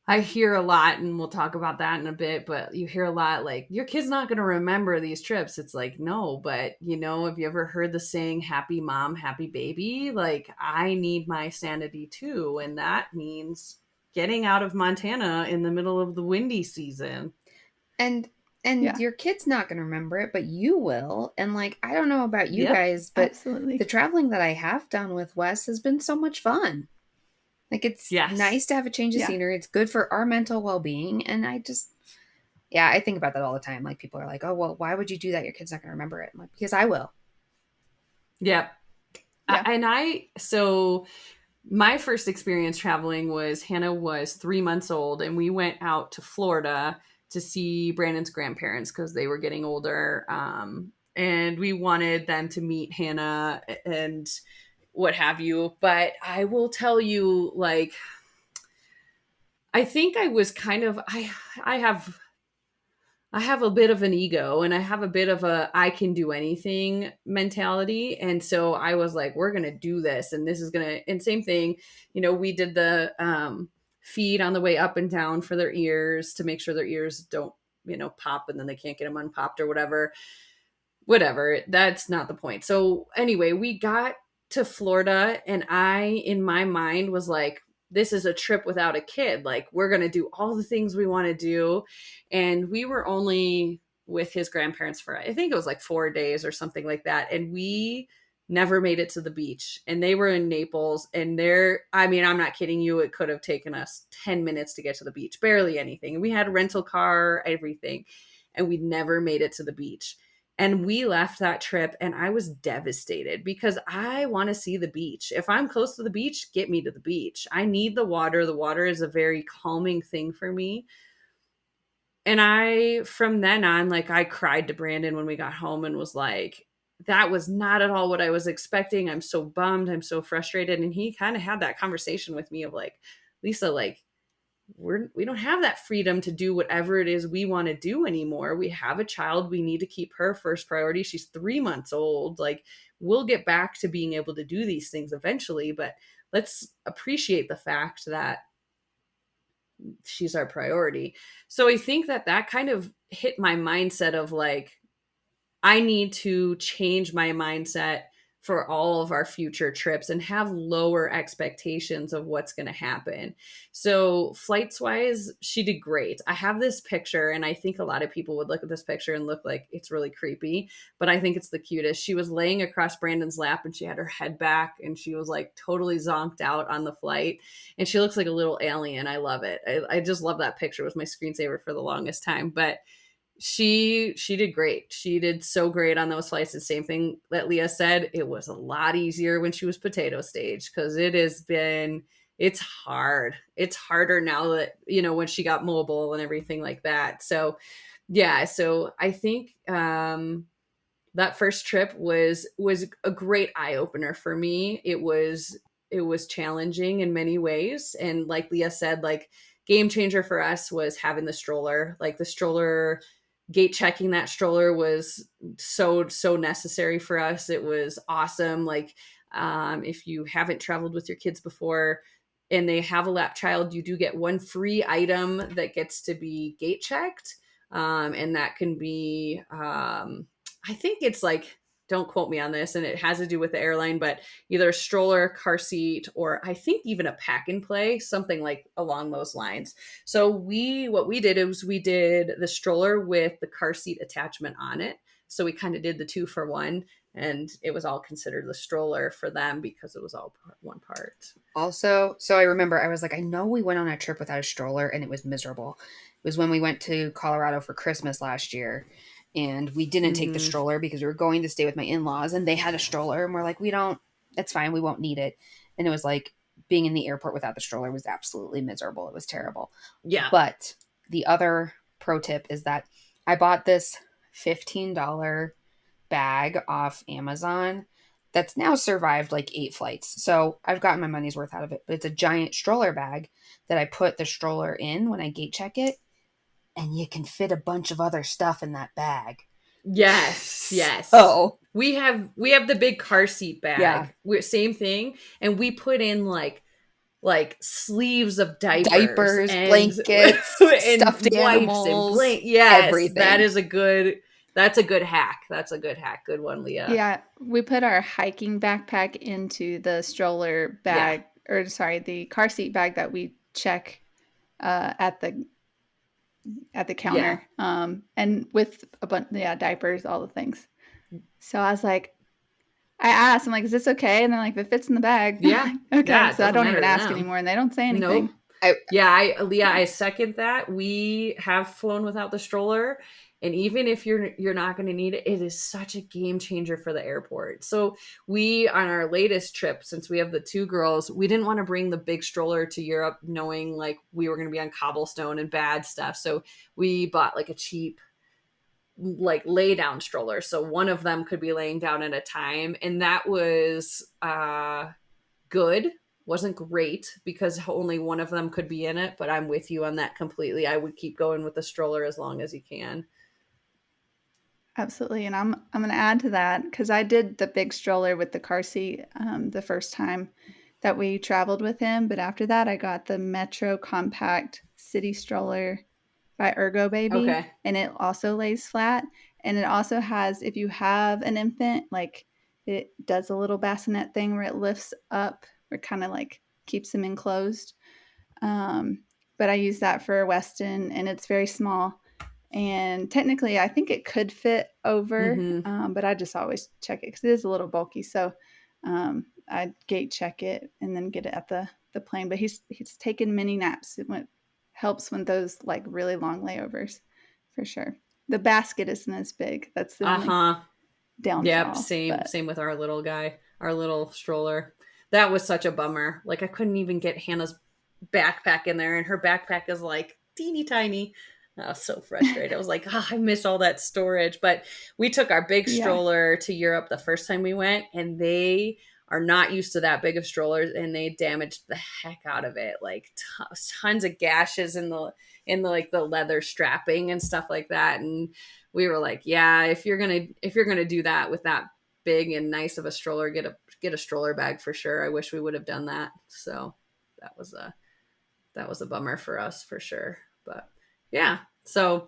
I hear a lot, and we'll talk about that in a bit, but you hear a lot like, your kid's not going to remember these trips. It's like, no, but have you ever heard the saying, happy mom, happy baby? Like, I need my sanity too. And that means getting out of Montana in the middle of the windy season. And your kid's not going to remember it, but you will. And like, I don't know about you guys, but absolutely. The traveling that I have done with Wes has been so much fun. Like, it's nice to have a change of scenery. It's good for our mental well-being. And I think about that all the time. Like, people are like, oh, well, why would you do that? Your kid's not going to remember it. I'm like, because I will. Yep. Yeah. So my first experience traveling was Hannah was 3 months old, and we went out to Florida to see Brandon's grandparents because they were getting older. And we wanted them to meet Hannah and what have you. But I will tell you, like, I think I was kind of, I have a bit of an ego, and I have a bit of a I can do anything mentality. And so I was like, we're going to do this, and this is going to, and same thing, we did the feed on the way up and down for their ears to make sure their ears don't, pop and then they can't get them unpopped or whatever. That's not the point. So anyway, we got to Florida, and I, in my mind, was like, this is a trip without a kid. Like, we're going to do all the things we want to do. And we were only with his grandparents for, I think it was like 4 days or something like that. And we never made it to the beach, and they were in Naples, and I'm not kidding you. It could have taken us 10 minutes to get to the beach, barely anything. We had a rental car, everything, and we never made it to the beach. And we left that trip, and I was devastated because I want to see the beach. If I'm close to the beach, get me to the beach. I need the water. The water is a very calming thing for me. And from then on, like, I cried to Brandon when we got home and was like, that was not at all what I was expecting. I'm so bummed. I'm so frustrated. And he kind of had that conversation with me of like, Lisa, like, we don't have that freedom to do whatever it is we want to do anymore. We have a child. We need to keep her first priority. She's 3 months old. Like, we'll get back to being able to do these things eventually, but let's appreciate the fact that she's our priority. So I think that kind of hit my mindset of like, I need to change my mindset for all of our future trips and have lower expectations of what's going to happen. So flights wise, she did great. I have this picture, and I think a lot of people would look at this picture and look like it's really creepy, but I think it's the cutest. She was laying across Brandon's lap, and she had her head back, and she was like totally zonked out on the flight, and she looks like a little alien. I love it. I just love that picture. It was my screensaver for the longest time, but she did great. She did so great on those flights. The same thing that Leah said. It was a lot easier when she was potato stage, because it's hard. It's harder now that, when she got mobile and everything like that. So yeah, so I think that first trip was a great eye opener for me. It was challenging in many ways. And like Leah said, like, game changer for us was having the stroller. Like, the stroller, gate checking that stroller was so necessary for us. It was awesome. Like, if you haven't traveled with your kids before and they have a lap child, you do get one free item that gets to be gate checked. And that can be, I think it's like, don't quote me on this, and it has to do with the airline, but either a stroller, car seat, or I think even a pack and play, something like along those lines. So what we did is we did the stroller with the car seat attachment on it. So we kind of did the 2 for 1, and it was all considered the stroller for them because it was all one part. Also, so I remember I was like, I know we went on a trip without a stroller and it was miserable. It was when we went to Colorado for Christmas last year. And we didn't take the stroller because we were going to stay with my in-laws, and they had a stroller, and we're like, that's fine. We won't need it. And it was like being in the airport without the stroller was absolutely miserable. It was terrible. Yeah. But the other pro tip is that I bought this $15 bag off Amazon that's now survived like 8 flights. So I've gotten my money's worth out of it. But it's a giant stroller bag that I put the stroller in when I gate check it. And you can fit a bunch of other stuff in that bag. Yes. Yes. Oh, we have the big car seat bag. Yeah. Same thing. And we put in like sleeves of diapers and, blankets, and stuffed wipes animals, and yes, everything. that's a good hack. That's a good hack. Good one, Leah. Yeah, we put our hiking backpack into the stroller bag, or sorry, the car seat bag that we check at the counter. And with a bunch, diapers, all the things. So I was like, I asked, I'm like, is this okay? And they're like, if it fits in the bag. Yeah. Okay. Yeah, So I don't even ask them. anymore, and they don't say anything. Nope. I second that. We have flown without the stroller, and even if you're not going to need it, it is such a game changer for the airport. So we, on our latest trip, since we have the 2 girls, we didn't want to bring the big stroller to Europe knowing like we were going to be on cobblestone and bad stuff. So we bought like a cheap like lay down stroller, so one of them could be laying down at a time, and that was good. Wasn't great because only one of them could be in it, but I'm with you on that completely. I would keep going with the stroller as long as you can. Absolutely. And I'm going to add to that, because I did the big stroller with the car seat the first time that we traveled with him, but after that I got the Metro Compact City Stroller by Ergo Baby. Okay. And it also lays flat, and it also has, if you have an infant, like it does a little bassinet thing where it lifts up, or kind of like keeps them enclosed. But I use that for Weston, and it's very small, and technically I think it could fit over, but I just always check it because it is a little bulky. So I gate check it and then get it at the plane. But he's taken mini naps. It helps when those like really long layovers, for sure. The basket isn't as big. That's the only downfall. Yep, same with our little guy, our little stroller. That was such a bummer. Like I couldn't even get Hannah's backpack in there, and her backpack is like teeny tiny. I was so frustrated. I was like, I miss all that storage. But we took our big stroller to Europe the first time we went, and they are not used to that big of strollers, and they damaged the heck out of it. Like tons of gashes in the like the leather strapping and stuff like that. And we were like, yeah, if you're gonna do that with that big and nice of a stroller, get a stroller bag for sure. I wish we would have done that. So that was a bummer for us for sure. But yeah, so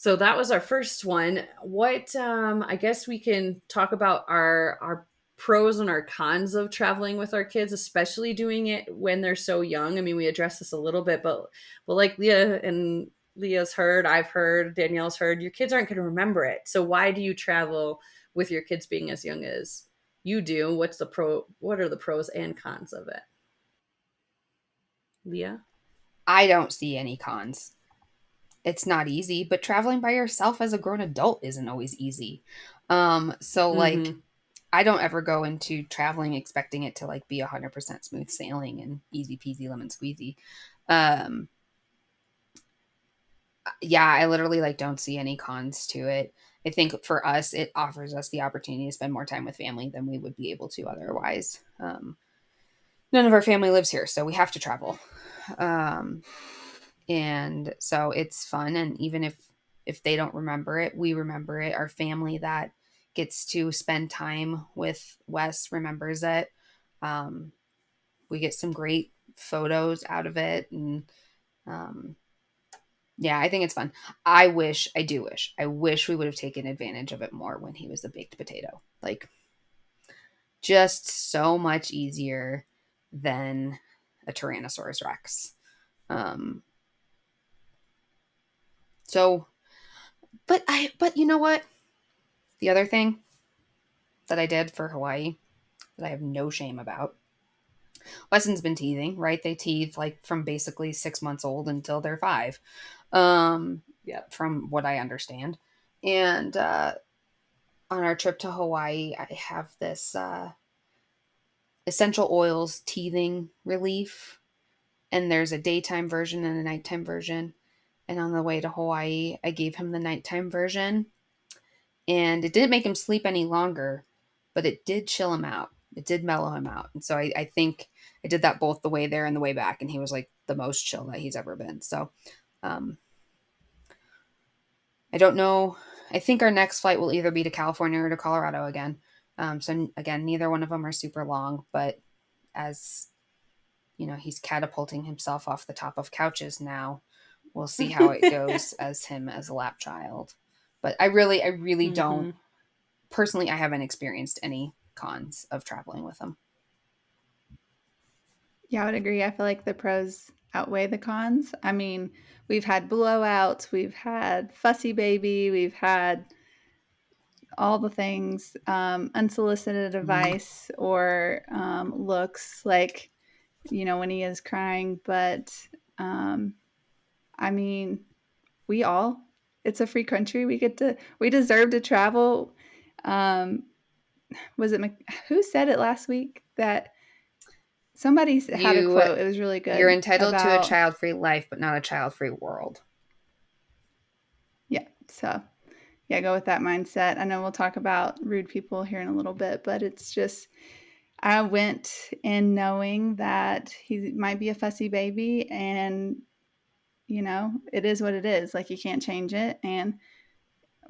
that was our first one. What I guess we can talk about our pros and our cons of traveling with our kids, especially doing it when they're so young. I mean, we addressed this a little bit, but like Leah's heard, I've heard, Danielle's heard, your kids aren't going to remember it. So why do you travel with your kids being as young as you do? What are the pros and cons of it? Leah? I don't see any cons. It's not easy, but traveling by yourself as a grown adult isn't always easy. Like I don't ever go into traveling expecting it to like be 100% smooth sailing and easy peasy lemon squeezy. I literally like don't see any cons to it. I think for us, it offers us the opportunity to spend more time with family than we would be able to otherwise. None of our family lives here, so we have to travel. And so it's fun. And even if they don't remember it, we remember it. Our family that gets to spend time with Wes remembers it. We get some great photos out of it. And I think it's fun. I wish we would have taken advantage of it more when he was a baked potato. Like, just so much easier than a Tyrannosaurus Rex. But you know what? The other thing that I did for Hawaii that I have no shame about. Weston's been teething, right? They teeth like from basically 6 months old until they're 5. From what I understand. And on our trip to Hawaii, I have this essential oils teething relief. And there's a daytime version and a nighttime version. And on the way to Hawaii, I gave him the nighttime version. And it didn't make him sleep any longer, but it did chill him out. It did mellow him out. And so I think I did that both the way there and the way back. And he was like the most chill that he's ever been. So I don't know. I think our next flight will either be to California or to Colorado again. So again, neither one of them are super long, but as you know, he's catapulting himself off the top of couches now. We'll see how it goes as him as a lap child. But I really don't. Personally, I haven't experienced any cons of traveling with him. Yeah, I would agree. I feel like the pros outweigh the cons. I mean, we've had blowouts, we've had fussy baby, we've had all the things, unsolicited advice or looks like, you know, when he is crying. But I mean, it's a free country. We deserve to travel. Was it, who said it last week that somebody had a quote? It was really good. You're entitled to a child-free life, but not a child-free world. Yeah. So yeah, go with that mindset. I know we'll talk about rude people here in a little bit, but it's just, I went in knowing that he might be a fussy baby, and you know, it is what it is. Like, you can't change it. And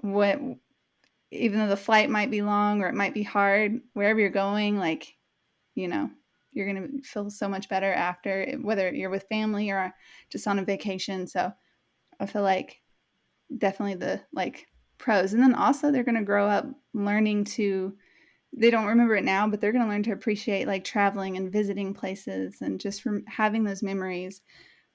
even though the flight might be long or it might be hard, wherever you're going, like, you know, you're going to feel so much better after, whether you're with family or just on a vacation. So I feel like definitely the like pros. And then also they're going to grow up learning they don't remember it now, but they're going to learn to appreciate like traveling and visiting places and just from having those memories.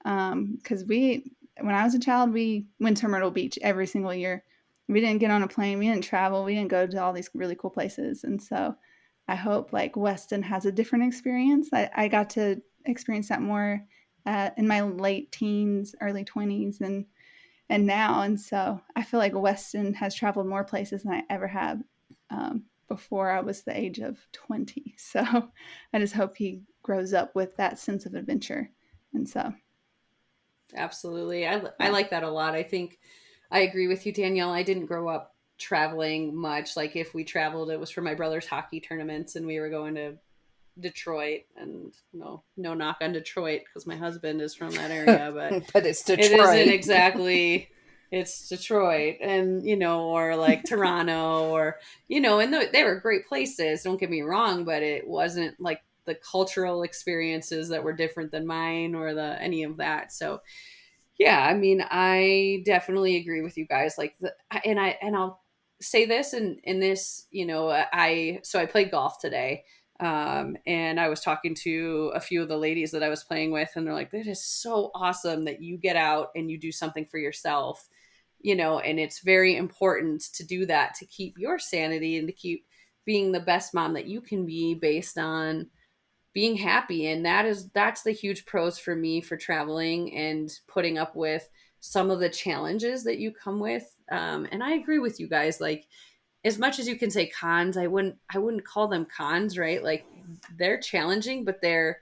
Because when I was a child, we went to Myrtle Beach every single year. We didn't get on a plane. We didn't travel. We didn't go to all these really cool places. And so I hope like Weston has a different experience. I got to experience that more in my late teens, early 20s, and now. And so I feel like Weston has traveled more places than I ever have before I was the age of 20. So I just hope he grows up with that sense of adventure. And so. Absolutely. I like that a lot. I think I agree with you, Danielle. I didn't grow up traveling much. Like, if we traveled, it was for my brother's hockey tournaments, and we were going to Detroit. And no knock on Detroit, because my husband is from that area, but but it's Detroit. It isn't exactly. It's Detroit, and or like Toronto, or and they were great places. Don't get me wrong, but it wasn't like the cultural experiences that were different than mine, or any of that. So yeah, I mean, I definitely agree with you guys. Like, and I'll say this in this, I played golf today. And I was talking to a few of the ladies that I was playing with, and they're like, that is so awesome that you get out and you do something for yourself, and it's very important to do that, to keep your sanity and to keep being the best mom that you can be based on being happy. And that's the huge pros for me for traveling and putting up with some of the challenges that you come with. And I agree with you guys. Like, as much as you can say cons, I wouldn't call them cons, right? Like, they're challenging, but they're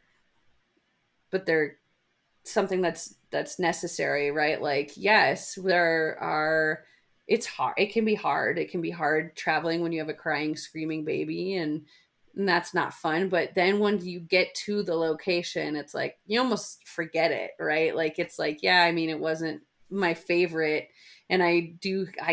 something that's necessary, right? Like, yes, it's hard. It can be hard. It can be hard traveling when you have a crying, screaming baby, and that's not fun. But then when you get to the location, it's like you almost forget it, right? Like, it's like, yeah, I mean, it wasn't my favorite, and I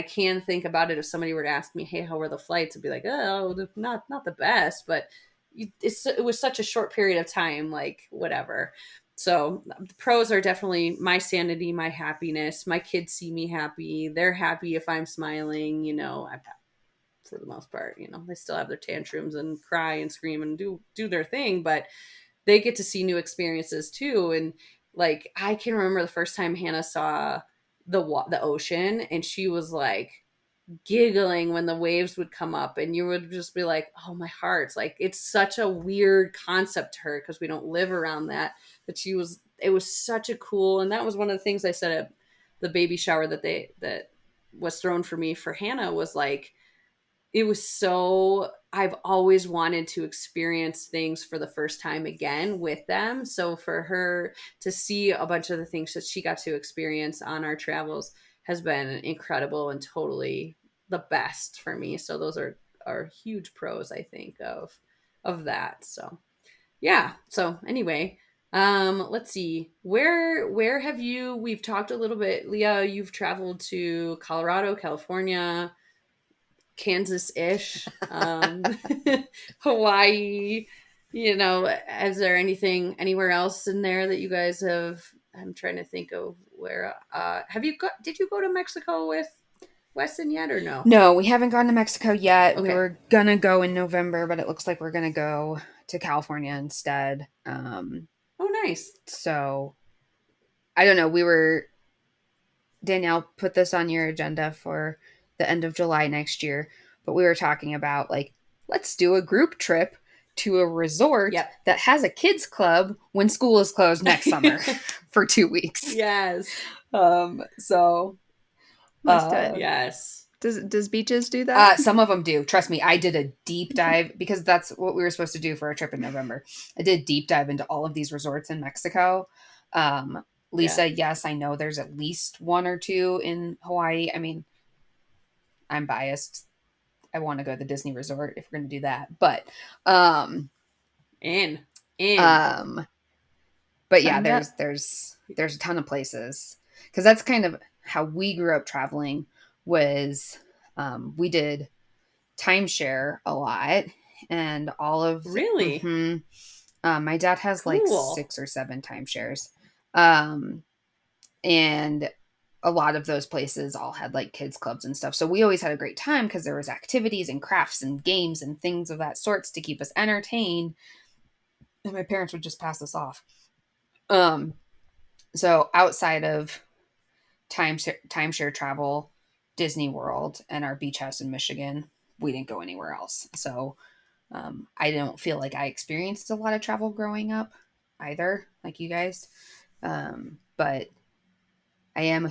can think about it. If somebody were to ask me, hey, how were the flights, I'd be like, oh, not the best, but it was such a short period of time, like, whatever. So the pros are definitely my sanity, my happiness. My kids see me happy. They're happy if I'm smiling, for the most part. They still have their tantrums and cry and scream and do their thing, but they get to see new experiences too. And like, I can remember the first time Hannah saw the ocean, and she was like giggling when the waves would come up, and you would just be like, oh, my heart's like, it's such a weird concept to her because we don't live around that. But it was such a cool, and that was one of the things I said at the baby shower that was thrown for me for Hannah, was like, it was so, I've always wanted to experience things for the first time again with them. So for her to see a bunch of the things that she got to experience on our travels has been incredible and totally the best for me. So those are huge pros, I think, of that. So yeah. So anyway, let's see. Where have you, we've talked a little bit, Leah, you've traveled to Colorado, California, Kansas-ish, Hawaii, is there anything anywhere else in there that you guys have? I'm trying to think of where, did you go to Mexico with Weston yet or no? No, we haven't gone to Mexico yet. We Okay. were gonna go in November, but it looks like we're gonna go to California instead. Oh, nice. So I don't know. Danielle put this on your agenda for the end of July next year, but we were talking about like, let's do a group trip to a resort Yep. that has a kids club when school is closed next summer for 2 weeks. Yes. So Let's do it. Yes. Does Beaches do that? some of them do. Trust me, I did a deep dive because that's what we were supposed to do for our trip in November. I did a deep dive into all of these resorts in Mexico. Lisa, yes, I know there's at least one or two in Hawaii. I mean, I'm biased. I want to go to the Disney resort if we're going to do that. But In. But yeah, Signed up. there's a ton of places because that's kind of how we grew up traveling. Was we did timeshare a lot, and all of Really? My dad has like Cool. 6 or 7 timeshares, and a lot of those places all had like kids clubs and stuff. So we always had a great time because there was activities and crafts and games and things of that sorts to keep us entertained. And my parents would just pass us off. So outside of timeshare travel, Disney World, and our beach house in Michigan, we didn't go anywhere else. So I don't feel like I experienced a lot of travel growing up either, like you guys. But I am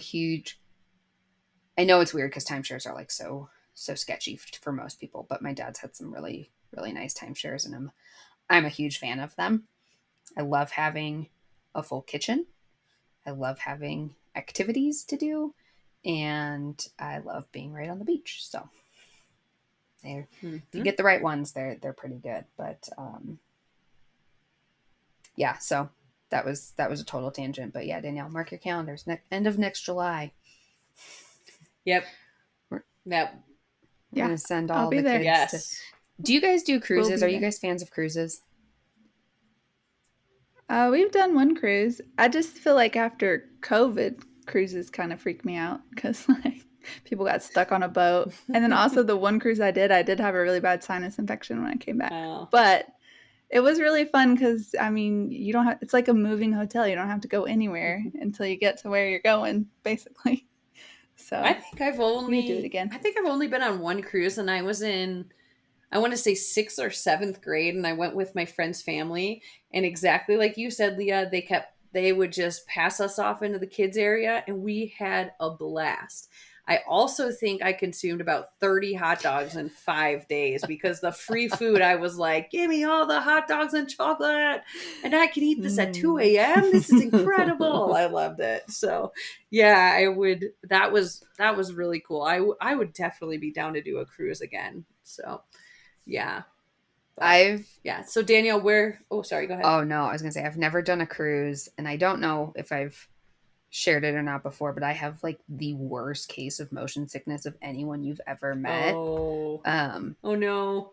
I know it's weird because timeshares are like so sketchy for most people, but my dad's had some really, really nice timeshares, and I'm a huge fan of them. I love having a full kitchen. I love having activities to do, and I love being right on the beach. So if you get the right ones, they're pretty good. But yeah, so that was a total tangent. But yeah, Danielle, mark your calendars. End of next July. Yep. We're Yeah, gonna send I'll all be the there. kids. Yes. Do you guys do cruises? We'll Are be you there. guys fans of cruises? We've done one cruise. I just feel like after COVID, cruises kind of freak me out because like people got stuck on a boat. And then also the one cruise I did have a really bad sinus infection when I came back. Oh. But it was really fun because I mean, you don't have, it's like a moving hotel. You don't have to go anywhere until you get to where you're going, basically. So I think I've we could do it again. only been on one cruise, and I was in, I want to say 6th or 7th grade, and I went with my friend's family. And exactly like you said, Leah, they would just pass us off into the kids area, and we had a blast. I also think I consumed about 30 hot dogs in 5 days because the free food, I was like, give me all the hot dogs and chocolate, and I can eat this at 2 a.m. This is incredible. I loved it. So yeah, that was really cool. I would definitely be down to do a cruise again. So yeah. So Danielle, sorry, go ahead. Oh no, I was gonna say I've never done a cruise, and I don't know if I've shared it or not before, but I have like the worst case of motion sickness of anyone you've ever met. Oh no.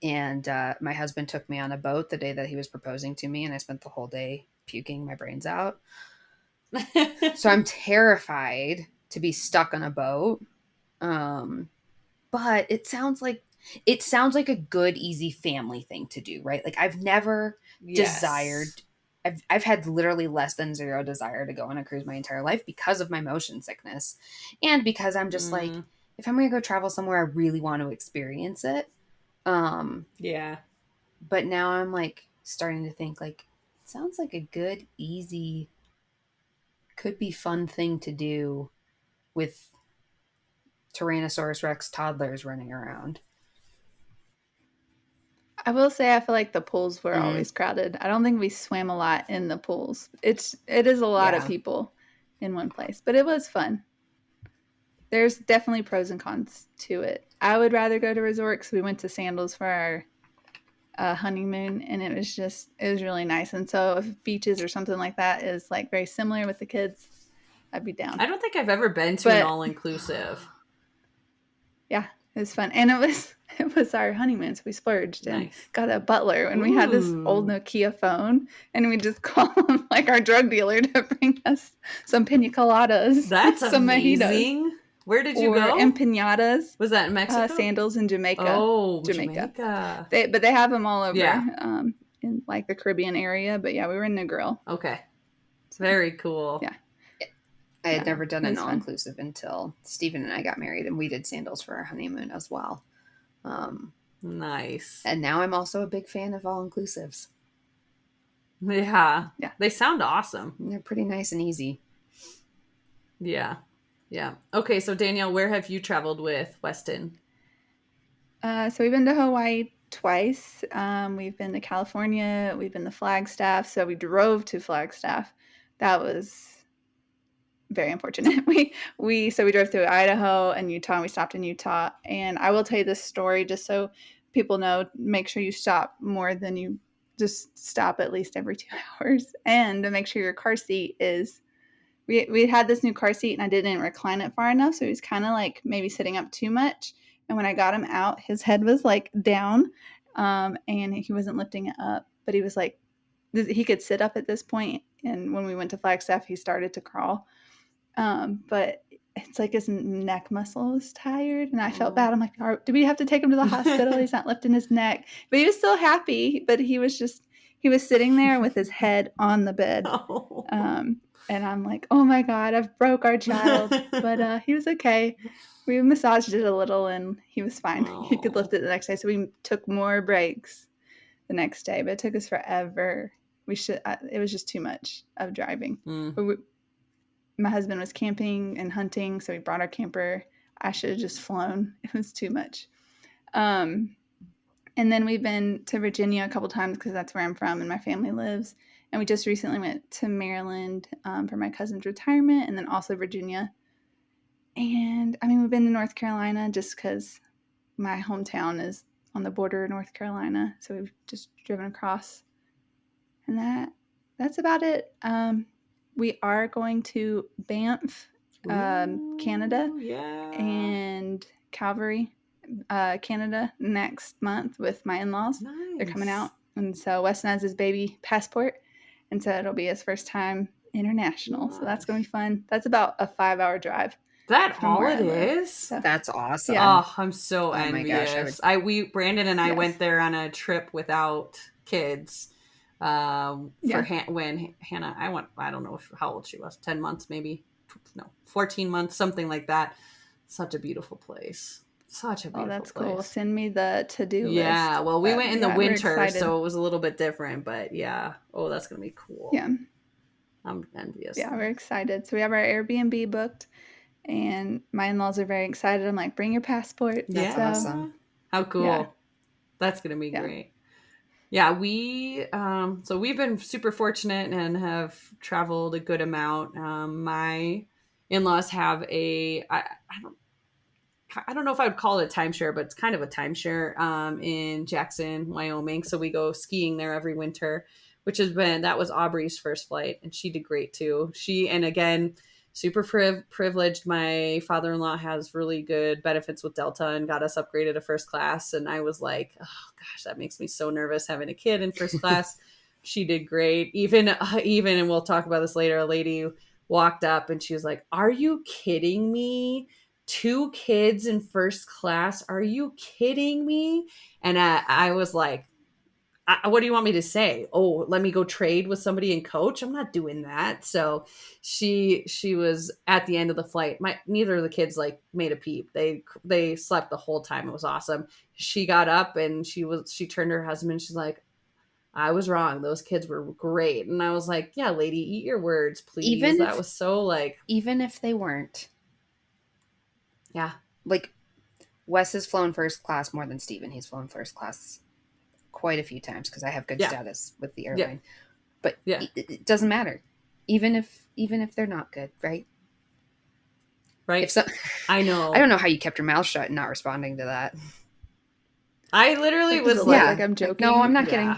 And my husband took me on a boat the day that he was proposing to me, and I spent the whole day puking my brains out. So I'm terrified to be stuck on a boat. But it sounds like a good, easy family thing to do, right? Like I've never desired. I've had literally less than 0 desire to go on a cruise my entire life because of my motion sickness, and because I'm just like, if I'm going to go travel somewhere, I really want to experience it. Yeah. But now I'm like starting to think like, it sounds like a good, easy, could be fun thing to do with Tyrannosaurus Rex toddlers running around. I will say I feel like the pools were Mm. always crowded. I don't think we swam a lot in the pools. It is a lot of Yeah. people in one place, but it was fun. There's definitely pros and cons to it. I would rather go to resort because we went to Sandals for our honeymoon, and it was really nice. And so if beaches or something like that is like very similar with the kids, I'd be down. I don't think I've ever been to an But all-inclusive. yeah, it was fun, and it was our honeymoon, so we splurged and Nice. got a butler, and we had this old Ooh. Nokia phone, and we just called him like our drug dealer to bring us some pina coladas, That's some mojitos, amazing. Where did you or go? empanadas. Was that in Mexico? Sandals in Jamaica. Oh, Jamaica. Jamaica. But they have them all over, Yeah. in like the Caribbean area. But yeah, we were in Negril. Okay. Very cool. Yeah. I had Yeah, never done it an was fun. all-inclusive until Stephen and I got married, and we did Sandals for our honeymoon as well. Nice. And now I'm also a big fan of all-inclusives. Yeah. Yeah. They sound awesome. And they're pretty nice and easy. Yeah. Yeah. Okay, so Danielle, where have you traveled with Weston? So we've been to Hawaii twice. We've been to California. We've been to Flagstaff. So we drove to Flagstaff. That was very unfortunate. We drove through Idaho and Utah, and we stopped in Utah. And I will tell you this story just so people know. Make sure you stop more than you just stop at least every 2 hours, and to make sure your car seat is. We had this new car seat, and I didn't recline it far enough, so he was kind of like maybe sitting up too much. And when I got him out, his head was like down, and he wasn't lifting it up. But he was like, he could sit up at this point. And when we went to Flagstaff, he started to crawl. But it's like his neck muscle was tired, and I felt bad. I'm like, do we have to take him to the hospital? He's not lifting his neck. But he was still happy. But he was sitting there with his head on the bed. Oh. And I'm like, oh my God, I've broke our child. But he was okay. We massaged it a little, and he was fine. He could lift it the next day. So we took more breaks the next day, but it took us forever. It was just too much of driving. My husband was camping and hunting, so we brought our camper. I should have just flown. It was too much. And then we've been to Virginia a couple times because that's where I'm from and my family lives. And we just recently went to Maryland for my cousin's retirement, and then also Virginia. And I mean, we've been to North Carolina just because my hometown is on the border of North Carolina. So we've just driven across. And that's about it. We are going to Banff, Canada, and Calgary, Canada next month with my in-laws. Nice. They're coming out. And so Weston has his baby passport. And so it'll be his first time international. Nice. So that's going to be fun. That's about a 5-hour drive. That all it is? So, that's awesome. Yeah. Oh, I'm so envious. My gosh, Brandon and I went there on a trip without kids. When Hannah, I don't know how old she was, 10 months, maybe, no, 14 months, something like that. Such a beautiful place. Such a beautiful that's place. Cool. Send me the to-do list. Yeah, well, we went in the winter, so it was a little bit different, but yeah. Oh, that's going to be cool. Yeah. I'm envious. Yeah, we're excited. So we have our Airbnb booked, and my in-laws are very excited. I'm like, bring your passport. That's awesome. How cool. Yeah. That's going to be great. Yeah, so we've been super fortunate and have traveled a good amount. My in-laws have I don't know if I would call it a timeshare, but it's kind of a timeshare in Jackson, Wyoming. So we go skiing there every winter, that was Aubrey's first flight, and she did great too. And again, super privileged. My father-in-law has really good benefits with Delta and got us upgraded to first class. And I was like, oh gosh, that makes me so nervous having a kid in first class. She did great. Even, and we'll talk about this later, a lady walked up and she was like, are you kidding me? 2 kids in first class? Are you kidding me? And I was like, what do you want me to say? Oh, let me go trade with somebody and coach? I'm not doing that. So she was at the end of the flight. Neither of the kids made a peep. They slept the whole time. It was awesome. She got up and she turned to her husband. She's like, I was wrong. Those kids were great. And I was like, yeah, lady, eat your words, please. That was so even if they weren't. Yeah. Wes has flown first class more than Steven. He's flown first class quite a few times because I have good status with the airline. But it doesn't matter, even if they're not good, right? Right. I know. I don't know how you kept your mouth shut and not responding to that. I literally was like I'm joking. No, I'm not kidding.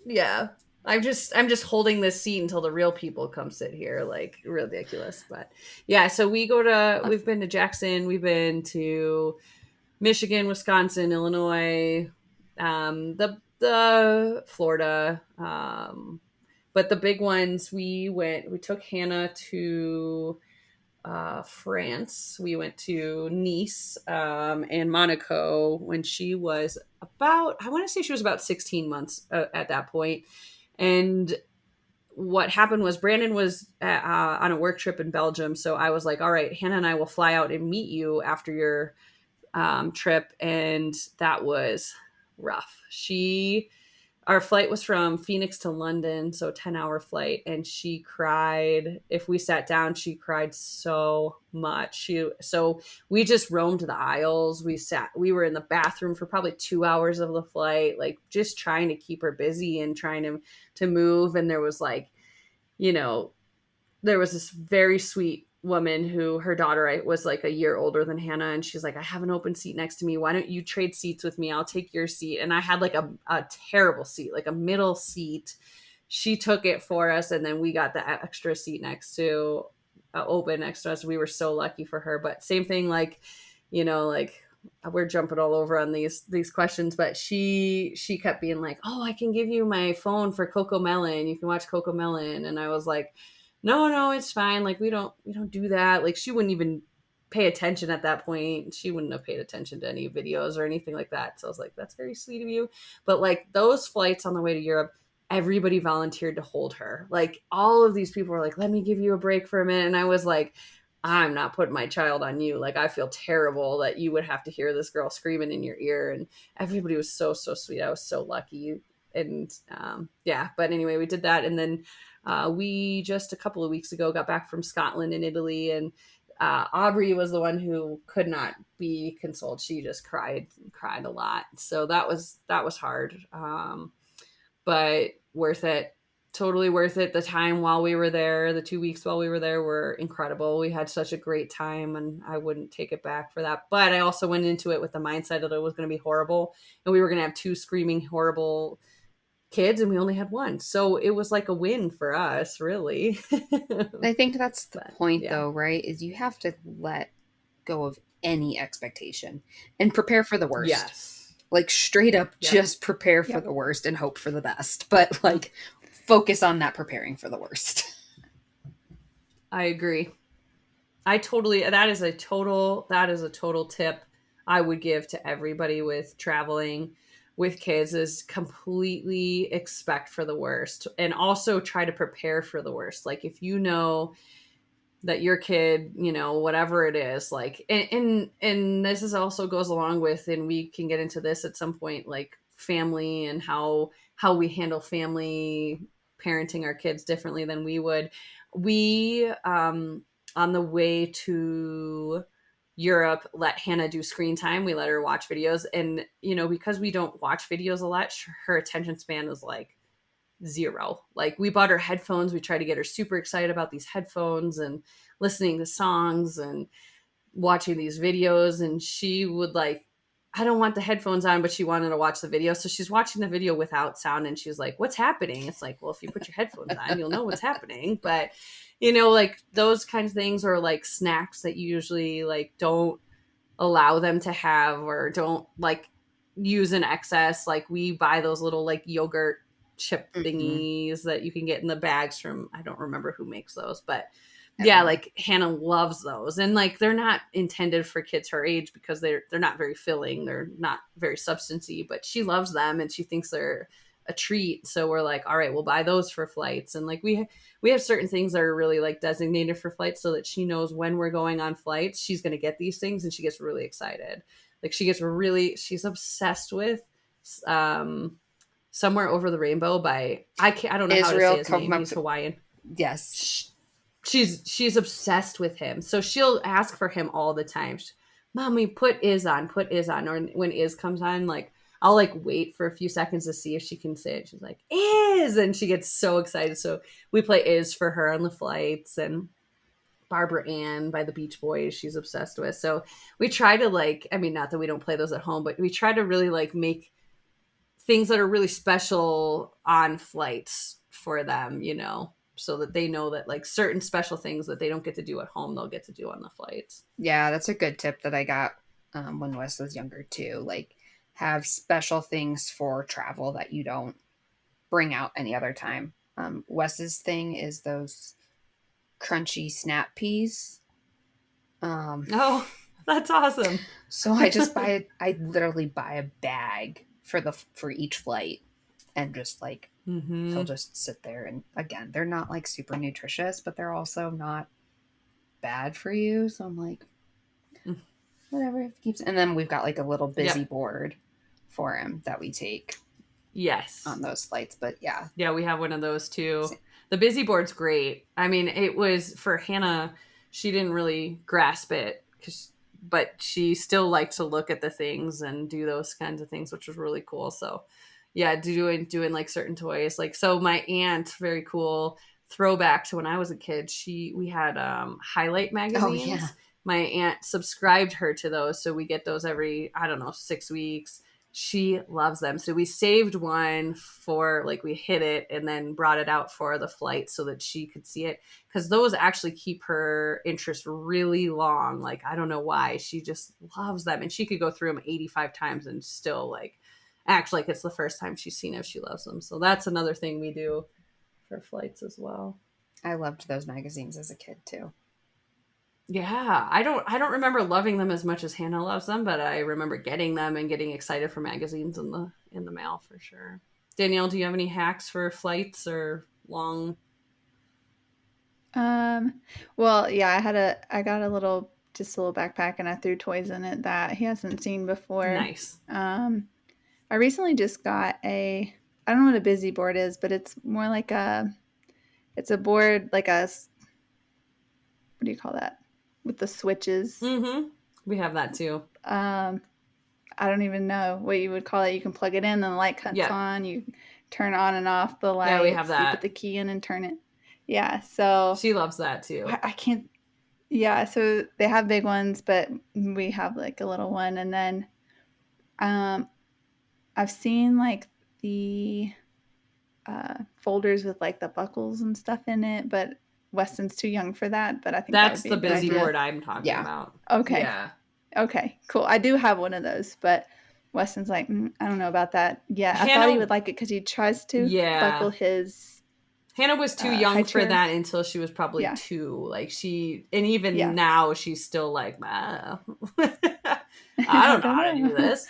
Yeah. I'm just holding this seat until the real people come sit here. Like, ridiculous. But yeah, so we've been to Jackson, we've been to Michigan, Wisconsin, Illinois, the Florida, but the big ones, we took Hannah to France. We went to Nice and Monaco when she was I want to say she was about 16 months at that point. And what happened was Brandon was on a work trip in Belgium. So I was like, all right, Hannah and I will fly out and meet you after your trip. And that was rough. Our flight was from Phoenix to London, so 10-hour flight, and she cried. If we sat down, she cried so much. So we just roamed the aisles. We were in the bathroom for probably 2 hours of the flight, like just trying to keep her busy and trying to move. And there was there was this very sweet woman who her daughter was like a year older than Hannah, and she's like, I have an open seat next to me, why don't you trade seats with me, I'll take your seat. And I had like a terrible seat, like a middle seat. She took it for us, and then we got the extra seat next to open next to us. We were so lucky for her. But same thing, like we're jumping all over on these questions, but she kept being like, oh, I can give you my phone for CoComelon, you can watch CoComelon. And I was like, no, it's fine. Like, we don't do that. Like, she wouldn't even pay attention at that point. She wouldn't have paid attention to any videos or anything like that. So I was like, that's very sweet of you. But like those flights on the way to Europe, everybody volunteered to hold her. Like, all of these people were like, let me give you a break for a minute. And I was like, I'm not putting my child on you. Like, I feel terrible that you would have to hear this girl screaming in your ear. And everybody was so, so sweet. I was so lucky. And but anyway, we did that. And then we just a couple of weeks ago got back from Scotland and Italy, and Aubrey was the one who could not be consoled. She just cried a lot. So that was hard, but worth it. Totally worth it. The time while we were there, the 2 weeks while we were there, were incredible. We had such a great time, and I wouldn't take it back for that. But I also went into it with the mindset that it was going to be horrible, and we were going to have 2 screaming horrible kids, and we only had 1. So it was like a win for us, really. I think that's the point, though, right? Is you have to let go of any expectation and prepare for the worst. Yes. Like, straight up, just prepare for the worst and hope for the best. But like, focus on that preparing for the worst. I agree. That is a total tip I would give to everybody with traveling with kids, is completely expect for the worst and also try to prepare for the worst. Like, if you know that your kid, whatever it is, like, and this is also goes along with, and we can get into this at some point, like family and how we handle family parenting our kids differently than we would. We, on the way to Europe, let Hannah do screen time. We let her watch videos, and because we don't watch videos a lot, her attention span is like 0. Like, we bought her headphones. We tried to get her super excited about these headphones and listening to songs and watching these videos, and she would like, I don't want the headphones on, but she wanted to watch the video. So she's watching the video without sound, and she's like, what's happening? It's like, well, if you put your headphones on, you'll know what's happening. But like those kinds of things, or like snacks that you usually like don't allow them to have, or don't like use in excess. Like, we buy those little like yogurt chip thingies that you can get in the bags from, I don't remember who makes those, but yeah, like Hannah loves those. And like, they're not intended for kids her age because they're not very filling. They're not very substancy, but she loves them and she thinks they're a treat. So we're like, all right, we'll buy those for flights. And like, we have certain things that are really like designated for flights, so that she knows when we're going on flights, she's going to get these things, and she gets really excited. Like, she's obsessed with Somewhere Over the Rainbow by, I don't know Israel, how to say his name. He's Hawaiian. Yes. She's obsessed with him. So she'll ask for him all the time. Mommy, put Iz on. Or when Iz comes on, like, I'll like wait for a few seconds to see if she can say it. She's like, is, and she gets so excited. So we play is for her on the flights, and Barbara Ann by the Beach Boys she's obsessed with. So we try to like, I mean, not that we don't play those at home, but we try to really like make things that are really special on flights for them, you know, so that they know that like certain special things that they don't get to do at home, they'll get to do on the flights. Yeah, that's a good tip that I got when Wes was younger too. Like, have special things for travel that you don't bring out any other time. Wes's thing is those crunchy snap peas. Oh, that's awesome. So I literally buy a bag for each flight, and just like he'll just sit there, and again, they're not like super nutritious, but they're also not bad for you. So I'm like, whatever, it keeps. And then we've got like a little busy board for him that we take. Yes. On those flights, but yeah. Yeah, we have one of those too. The busy board's great. I mean, it was for Hannah, she didn't really grasp it, but she still liked to look at the things and do those kinds of things, which was really cool. So yeah, doing like certain toys. Like, so my aunt, very cool throwback to when I was a kid, we had highlight magazines. Oh, yeah. My aunt subscribed her to those, so we get those every, I don't know, 6 weeks. She loves them. So we saved one for, like, we hid it and then brought it out for the flight so that she could see it. Because those actually keep her interest really long. Like, I don't know why. She just loves them. And she could go through them 85 times and still, like, act like it's the first time she's seen it. She loves them. So that's another thing we do for flights as well. I loved those magazines as a kid, too. Yeah, I don't remember loving them as much as Hannah loves them, but I remember getting them and getting excited for magazines in the mail for sure. Danielle, do you have any hacks for flights or long? Well, yeah, I got a little backpack, and I threw toys in it that he hasn't seen before. Nice. I recently just got I don't know what a busy board is, but it's more like it's a board like what do you call that? With the switches. Mm-hmm. We have that too. I don't even know what you would call it. You can plug it in, and the light comes on. You turn on and off the light. Yeah, we have that. You put the key in and turn it. Yeah, so she loves that too. I can't. Yeah, so they have big ones, but we have like a little one, and then I've seen like the folders with like the buckles and stuff in it, but Weston's too young for that. But I think that's that would be the busy board I'm talking about. Okay. Yeah. Okay, cool. I do have one of those, but Weston's like, I don't know about that. Yeah, I thought he would like it because he tries to buckle his. Hannah was too young for that until she was probably 2. Like and even now she's still like, I don't know how to do this.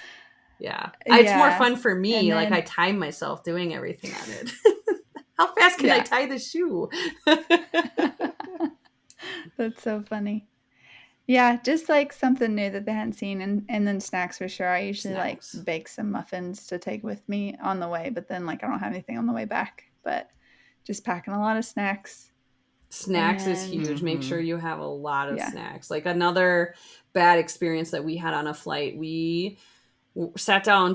Yeah. It's more fun for me. Like, I time myself doing everything on it. How fast can I tie the shoe? That's so funny. Yeah, just like something new that they hadn't seen, and then snacks for sure. I usually like bake some muffins to take with me on the way, but then like I don't have anything on the way back. But just packing a lot of snacks. Snacks is huge. Make sure you have a lot of snacks. Like, another bad experience that we had on a flight, we sat down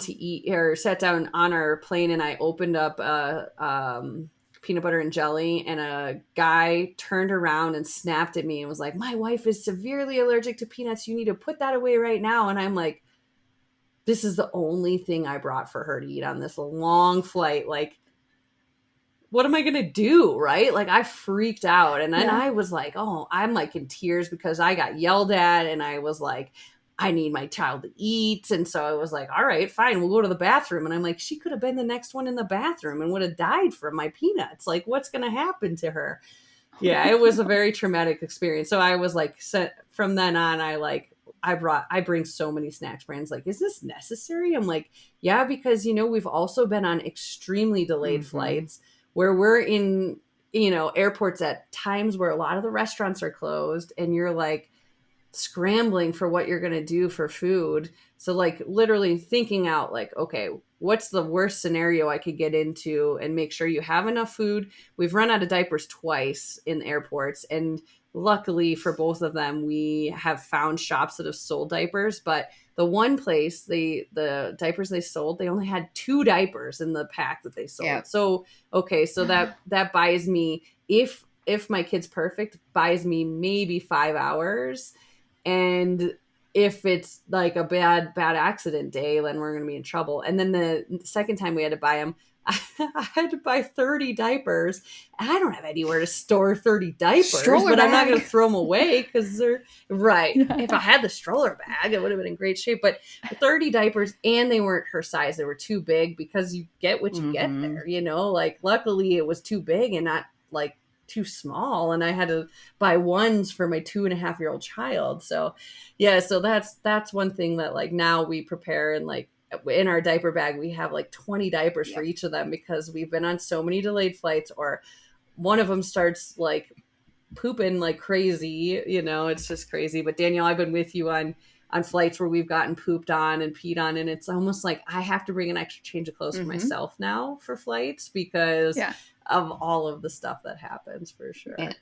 on our plane, and I opened up peanut butter and jelly, and a guy turned around and snapped at me and was like, my wife is severely allergic to peanuts. You need to put that away right now. And I'm like, this is the only thing I brought for her to eat on this long flight. Like, what am I going to do? Right? Like, I freaked out. And then I was like, oh, I'm like in tears because I got yelled at, and I was like, I need my child to eat. And so I was like, all right, fine, we'll go to the bathroom. And I'm like, she could have been the next one in the bathroom and would have died from my peanuts. Like, what's going to happen to her? Yeah, it was a very traumatic experience. So I was like, from then on, I bring so many snacks brands. Like, is this necessary? I'm like, yeah, because, we've also been on extremely delayed flights where we're in, airports at times where a lot of the restaurants are closed, and you're like, scrambling for what you're going to do for food. So like literally thinking out like, okay, what's the worst scenario I could get into, and make sure you have enough food. We've run out of diapers twice in airports, and luckily for both of them, we have found shops that have sold diapers, but the one place, the diapers they sold, they only had 2 diapers in the pack that they sold. Yeah. So, okay, so that buys me, if my kid's perfect, buys me maybe 5 hours. And if it's like a bad accident day, then we're going to be in trouble. And then the second time we had to buy them, I had to buy 30 diapers. I don't have anywhere to store 30 diapers, Stroller but I'm not bag. going to throw them away because they're right. Yeah. If I had the stroller bag, it would have been in great shape. But 30 diapers, and they weren't her size. They were too big, because you get what you get there, you know, like luckily it was too big and not like too small. And I had to buy ones for my 2.5-year-old child. So yeah, so that's one thing that like now we prepare, and like in our diaper bag, we have like 20 diapers for each of them, because we've been on so many delayed flights, or one of them starts like pooping like crazy, you know, it's just crazy. But Danielle, I've been with you on flights where we've gotten pooped on and peed on, and it's almost like I have to bring an extra change of clothes for myself now for flights, because of all of the stuff that happens, for sure. Yeah.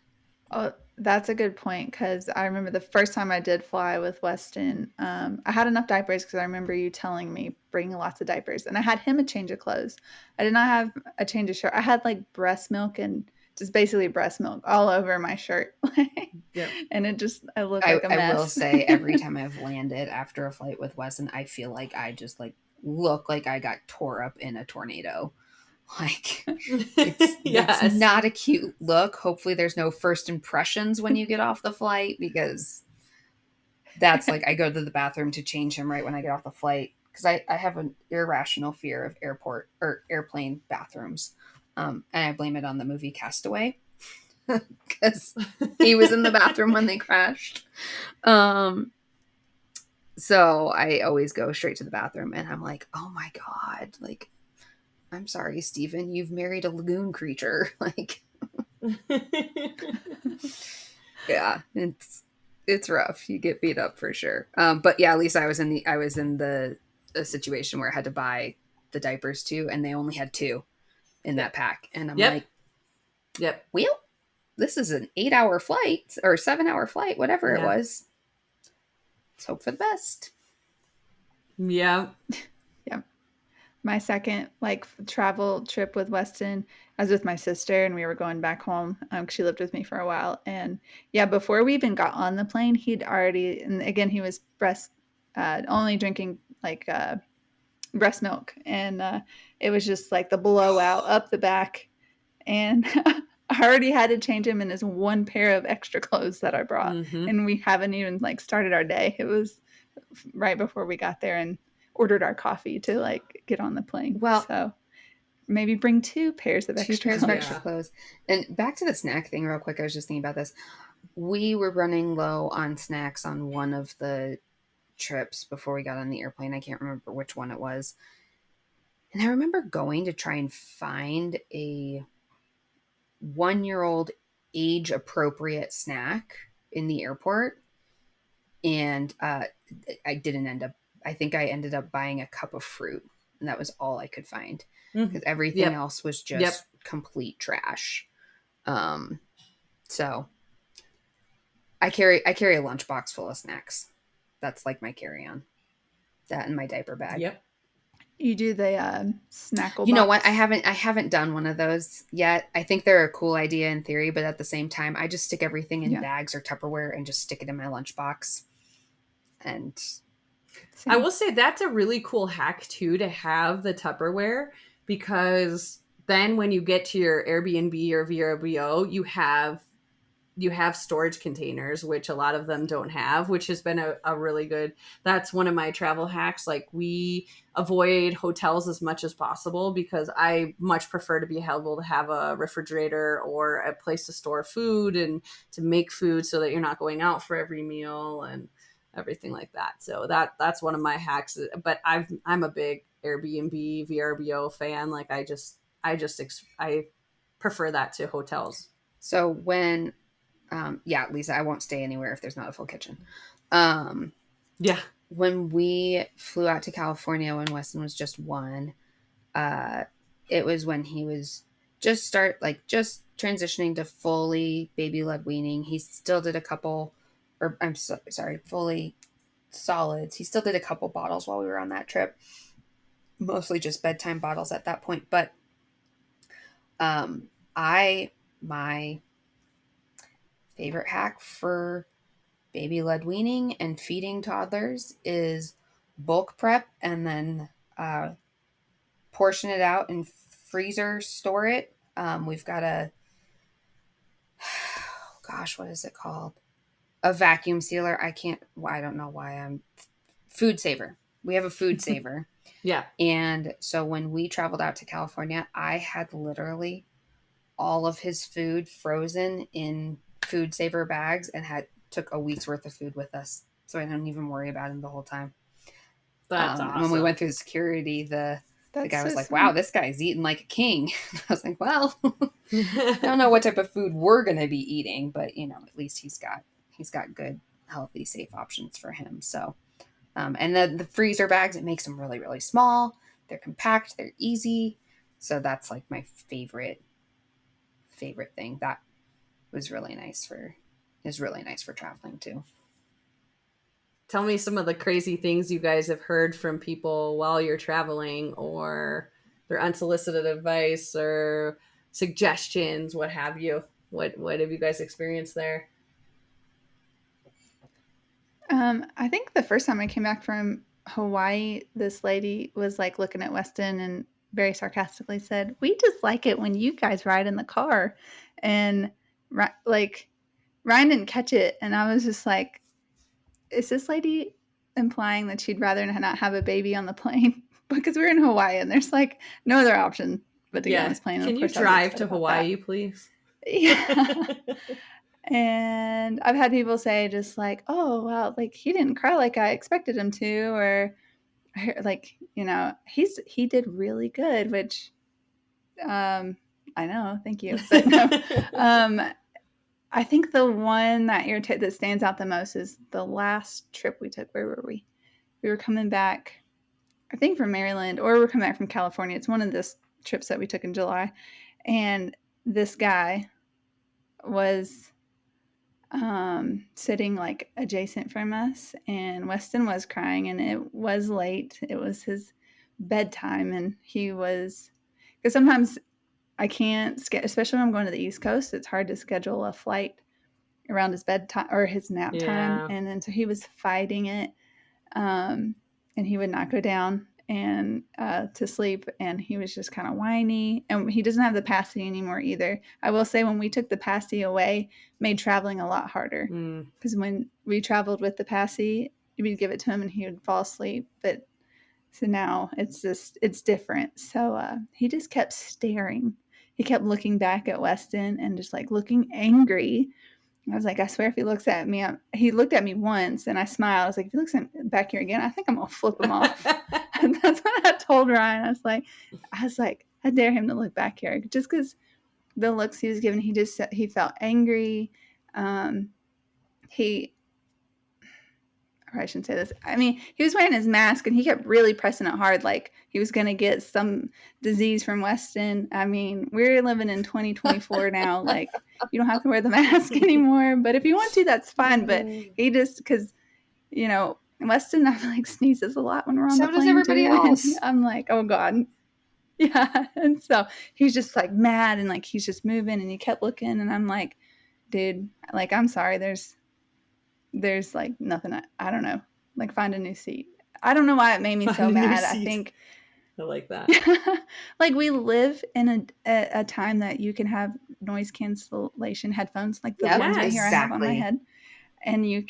Oh, that's a good point, because I remember the first time I did fly with Weston, I had enough diapers because I remember you telling me bring lots of diapers, and I had him a change of clothes. I did not have a change of shirt. I had like breast milk and just basically breast milk all over my shirt. And I looked like a mess. I will say, every time I've landed after a flight with Weston, I feel like I just like look like I got tore up in a tornado. Like it's not a cute look. Hopefully there's no first impressions when you get off the flight, because that's like, I go to the bathroom to change him right when I get off the flight, because I have an irrational fear of airport or airplane bathrooms. And I blame it on the movie Castaway, because he was in the bathroom when they crashed. So I always go straight to the bathroom, and I'm like, oh my God, like, I'm sorry, Stephen, you've married a lagoon creature. Like, yeah, it's rough. You get beat up for sure. But yeah, at least I was in the situation where I had to buy the diapers too, and they only had 2 in that pack. And I'm like, well, this is an 8-hour flight or 7-hour flight, whatever it was. Let's hope for the best. Yeah. My second like travel trip with Weston, I was with my sister, and we were going back home because she lived with me for a while. And before we even got on the plane, he'd already, and again, he was only drinking like breast milk, and it was just like the blowout up the back. And I already had to change him in his one pair of extra clothes that I brought, and we haven't even like started our day. It was right before we got there and ordered our coffee to like get on the plane. Well, so maybe bring 2 pairs of extra clothes. And back to the snack thing real quick. I was just thinking about this. We were running low on snacks on one of the trips before we got on the airplane. I can't remember which one it was. And I remember going to try and find a 1-year-old age appropriate snack in the airport. And I didn't end up, I think I ended up buying a cup of fruit, and that was all I could find, because everything else was just complete trash. So I carry a lunchbox full of snacks. That's like my carry-on. That and my diaper bag. Yep. You do the Snackle You know box. what? I haven't done one of those yet. I think they're a cool idea in theory, but at the same time, I just stick everything in bags or Tupperware and just stick it in my lunchbox. And I will say that's a really cool hack too, to have the Tupperware, because then when you get to your Airbnb or VRBO, you have storage containers, which a lot of them don't have, which has been a really good, that's one of my travel hacks. Like, we avoid hotels as much as possible, because I much prefer to be able to have a refrigerator or a place to store food and to make food, so that you're not going out for every meal and everything like that. So that's one of my hacks. But I'm a big Airbnb, VRBO fan. Like, I prefer that to hotels. So when, Lisa, I won't stay anywhere if there's not a full kitchen. When we flew out to California, when Weston was just 1, it was when he was just transitioning to fully baby-led weaning. He still did a couple, or I'm sorry, fully solids. He still did a couple bottles while we were on that trip. Mostly just bedtime bottles at that point. But my favorite hack for baby-led weaning and feeding toddlers is bulk prep and then portion it out and freezer store it. We've got what is it called? A vacuum sealer. I don't know why food saver. We have a food saver. Yeah. And so when we traveled out to California, I had literally all of his food frozen in food saver bags and took a week's worth of food with us. So I don't even worry about him the whole time. That's awesome. When we went through security, the guy was like, smart. wow, this guy's eating like a king. I was like, well, I don't know what type of food we're going to be eating, but at least he's got good, healthy, safe options for him. So, and the freezer bags, it makes them really, really small. They're compact. They're easy. So that's like my favorite thing. That was really nice for traveling too. Tell me some of the crazy things you guys have heard from people while you're traveling, or their unsolicited advice or suggestions, what have you. What have you guys experienced there? I think the first time I came back from Hawaii, this lady was like looking at Weston and very sarcastically said, "We just like it when you guys ride in the car." And like Ryan didn't catch it, and I was just like, "Is this lady implying that she'd rather not have a baby on the plane?" Because we're in Hawaii and there's like no other option but to get on this plane. Can you drive to Hawaii, please? Yeah. And I've had people say just like, "Oh, well, like he didn't cry like I expected him to," or like, he did really good, which I know, thank you. But no, I think the one that stands out the most is the last trip we took. Where were we? We were coming back, I think from Maryland, or we were coming back from California. It's one of the trips that we took in July. And this guy was sitting like adjacent from us, and Weston was crying, and it was late. It was his bedtime, and because sometimes I can't especially when I'm going to the East Coast, it's hard to schedule a flight around his bedtime or his nap time. And then so he was fighting it, and he would not go down and to sleep, and he was just kind of whiny, and he doesn't have the Passy anymore either. I will say when we took the Passy away, made traveling a lot harder, because when we traveled with the Passy, we'd give it to him and he would fall asleep. But so now it's different. So he just kept staring. He kept looking back at Weston and just like looking angry. I was like, I swear if he looks at me, he looked at me once and I smiled. I was like, if he looks back here again, I think I'm going to flip him off. And that's what I told Ryan. I was like, I dare him to look back here. Just because the looks he was giving, he felt angry. Or I shouldn't say this. I mean, he was wearing his mask and he kept really pressing it hard, like he was going to get some disease from Weston. I mean, we're living in 2024 now. Like, you don't have to wear the mask anymore. But if you want to, that's fine. But he just, because, Weston, I feel like sneezes a lot when we're on the plane. So does everybody else. And I'm like, oh, God. Yeah. And so he's just like mad and like he's just moving and he kept looking. And I'm like, dude, like, I'm sorry. There's like nothing. I don't know. Like, find a new seat. I don't know why it made me so mad. I think I like that. Like, we live in a time that you can have noise cancellation headphones, like the ones right here I have on my head, and you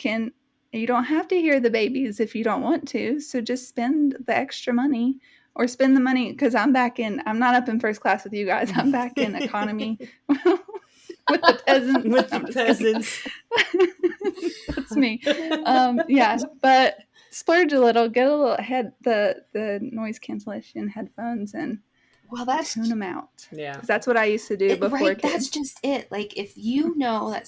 don't have to hear the babies if you don't want to. So just spend the extra money, or spend the money, because I'm not up in first class with you guys. I'm back in economy. With the peasants. With the peasants. That's me. Yeah, but splurge a little, get a little the noise cancellation headphones, and tune them out. Yeah, because that's what I used to do before. Right, that's just it. Like, if you know that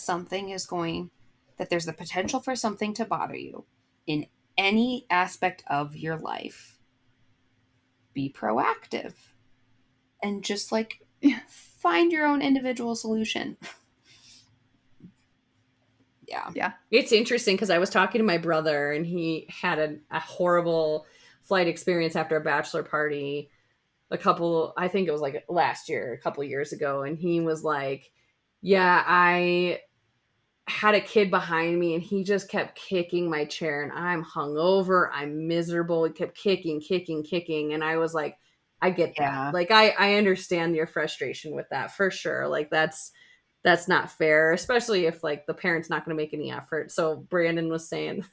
that there's the potential for something to bother you in any aspect of your life, be proactive, and just like find your own individual solution. Yeah. It's interesting because I was talking to my brother and he had a horrible flight experience after a bachelor party I think it was like last year, a couple years ago. And he was like, yeah, I had a kid behind me and he just kept kicking my chair and I'm hungover. I'm miserable. He kept kicking. And I was like, I get that. Yeah. Like, I understand your frustration with that for sure. Like that's not fair, especially if like the parent's not going to make any effort. So Brandon was saying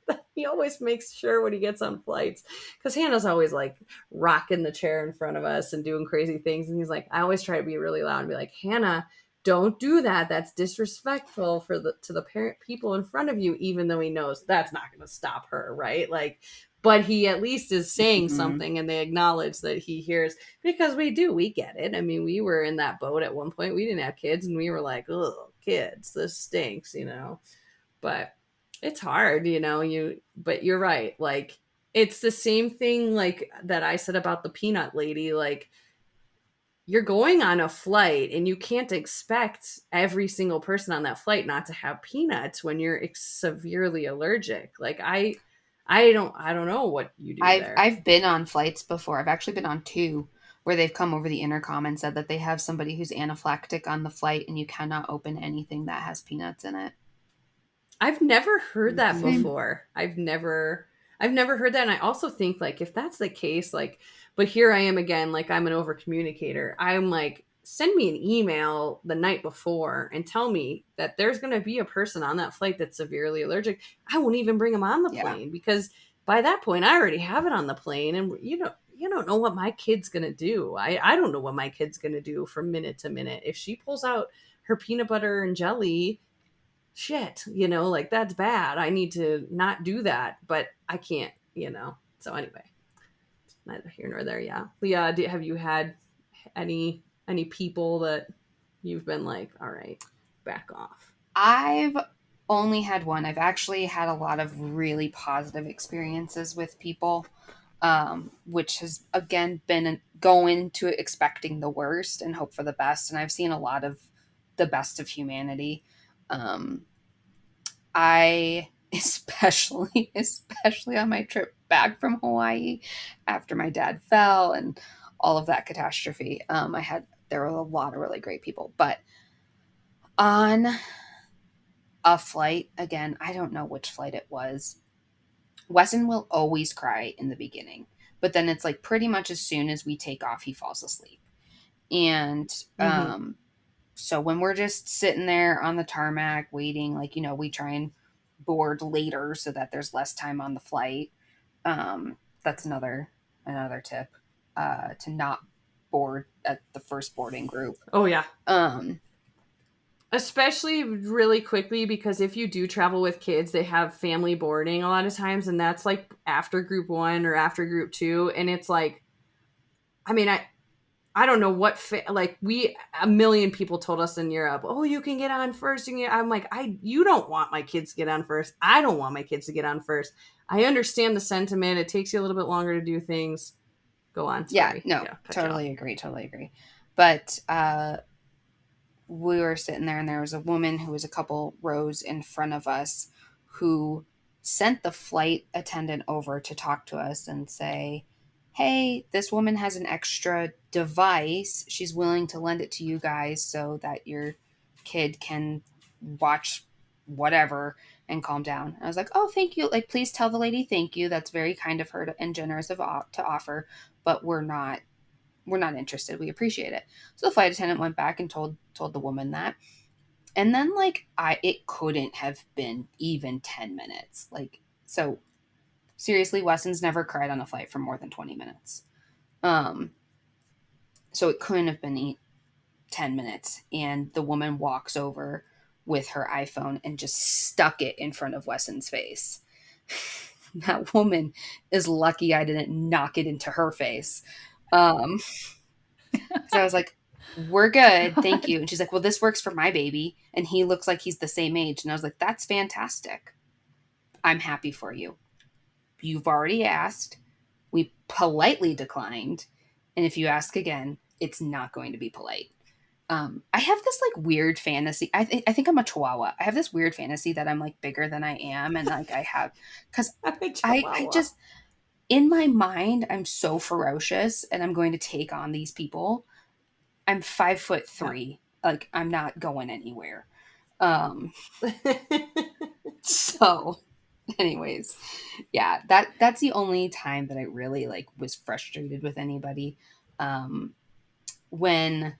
that he always makes sure when he gets on flights, because Hannah's always like rocking the chair in front of us and doing crazy things. And he's like, I always try to be really loud and be like, Hannah, don't do that. That's disrespectful to the parent people in front of you, even though he knows that's not going to stop her. Right. Like, but he at least is saying something and they acknowledge that he hears, because we get it. I mean, we were in that boat at one point. We didn't have kids and we were like, oh, kids, this stinks, but it's hard, but you're right. Like, it's the same thing like that I said about the peanut lady. Like, you're going on a flight and you can't expect every single person on that flight not to have peanuts when you're severely allergic. Like, I don't know what you do there. I've been on flights before. I've actually been on 2 where they've come over the intercom and said that they have somebody who's anaphylactic on the flight and you cannot open anything that has peanuts in it. I've never heard that Same. before. I've never heard that. And I also think like, if that's the case, like, but here I am again, like I'm an over communicator. I'm like, send me an email the night before and tell me that there's going to be a person on that flight that's severely allergic. I won't even bring them on the plane because by that point I already have it on the plane. And you don't know what my kid's going to do. I don't know what my kid's going to do from minute to minute. If she pulls out her peanut butter and jelly, shit, like that's bad. I need to not do that, but I can't, so anyway, neither here nor there. Yeah. Leah, have you had any people that you've been like, all right, back off? I've only had one. I've actually had a lot of really positive experiences with people, which has again been going to expecting the worst and hope for the best. And I've seen a lot of the best of humanity. I especially on my trip back from Hawaii after my dad fell and all of that catastrophe. There were a lot of really great people, but on a flight, again, I don't know which flight it was. Wesson will always cry in the beginning, but then it's like pretty much as soon as we take off, he falls asleep. And, so when we're just sitting there on the tarmac waiting, like, we try and board later so that there's less time on the flight. That's another tip, to not board at the first boarding group. Oh yeah. Especially really quickly, because if you do travel with kids, they have family boarding a lot of times. And that's like after group 1 or after group 2. And it's like, I mean, I don't know what, a million people told us in Europe, oh, you can get on first. I'm like, you don't want my kids to get on first. I don't want my kids to get on first. I understand the sentiment. It takes you a little bit longer to do things. Go on. Sorry. Yeah, no, totally agree. But, we were sitting there and there was a woman who was a couple rows in front of us who sent the flight attendant over to talk to us and say, hey, this woman has an extra device. She's willing to lend it to you guys so that your kid can watch whatever and calm down. And I was like, oh, thank you. Like, please tell the lady thank you. That's very kind of her and generous to offer, but we're not interested. We appreciate it. So the flight attendant went back and told the woman that. And then it couldn't have been even 10 minutes. So seriously, Wesson's never cried on a flight for more than 20 minutes. So it couldn't have been 10 minutes. And the woman walks over with her iPhone and just stuck it in front of Wesson's face. That woman is lucky I didn't knock it into her face. So I was like, we're good. Thank you. And she's like, well, this works for my baby. And he looks like he's the same age. And I was like, that's fantastic. I'm happy for you. You've already asked. We politely declined. And if you ask again, it's not going to be polite. I have this like weird fantasy. I think I'm a Chihuahua. I have this weird fantasy that I'm like bigger than I am, and like I have, because I just, in my mind, I'm so ferocious, and I'm going to take on these people. I'm 5'3". Like I'm not going anywhere. So anyways, yeah, that's the only time that I really like was frustrated with anybody. When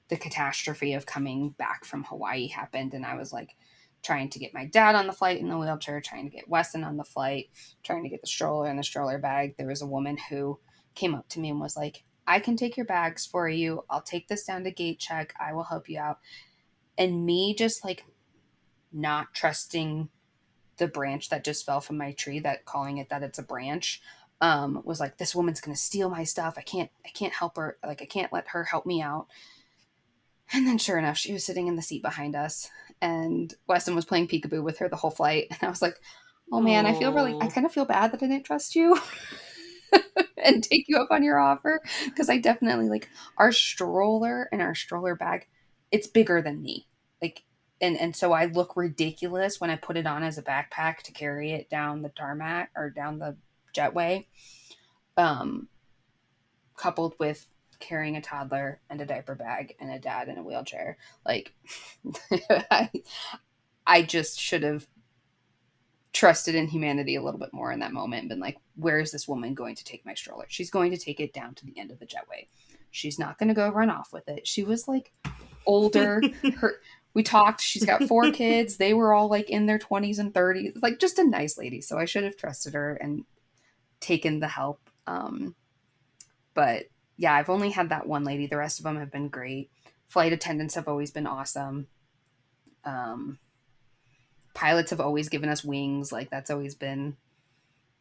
the catastrophe of coming back from Hawaii happened, and I was like trying to get my dad on the flight in the wheelchair, trying to get Weston on the flight, trying to get the stroller and the stroller bag. There was a woman who came up to me and was like, I can take your bags for you. I'll take this down to gate check. I will help you out. And me just like not trusting the branch that just fell from my tree, that calling it that it's a branch, was like, this woman's going to steal my stuff. I can't help her. Like, I can't let her help me out. And then sure enough, she was sitting in the seat behind us, and Weston was playing peekaboo with her the whole flight. And I was like, oh man, I kind of feel bad that I didn't trust you and take you up on your offer. Cause I definitely like our stroller and our stroller bag. It's bigger than me. Like, and so I look ridiculous when I put it on as a backpack to carry it down the tarmac or down the jetway. Coupled with carrying a toddler and a diaper bag and a dad in a wheelchair. Like, I just should have trusted in humanity a little bit more in that moment and been like, where is this woman going to take my stroller? She's going to take it down to the end of the jetway. She's not going to go run off with it. She was like older. We talked. She's got 4 kids. They were all like in their 20s and 30s. Like just a nice lady. So I should have trusted her and taken the help. But yeah, I've only had that one lady. The rest of them have been great. Flight attendants have always been awesome. Pilots have always given us wings. Like that's always been,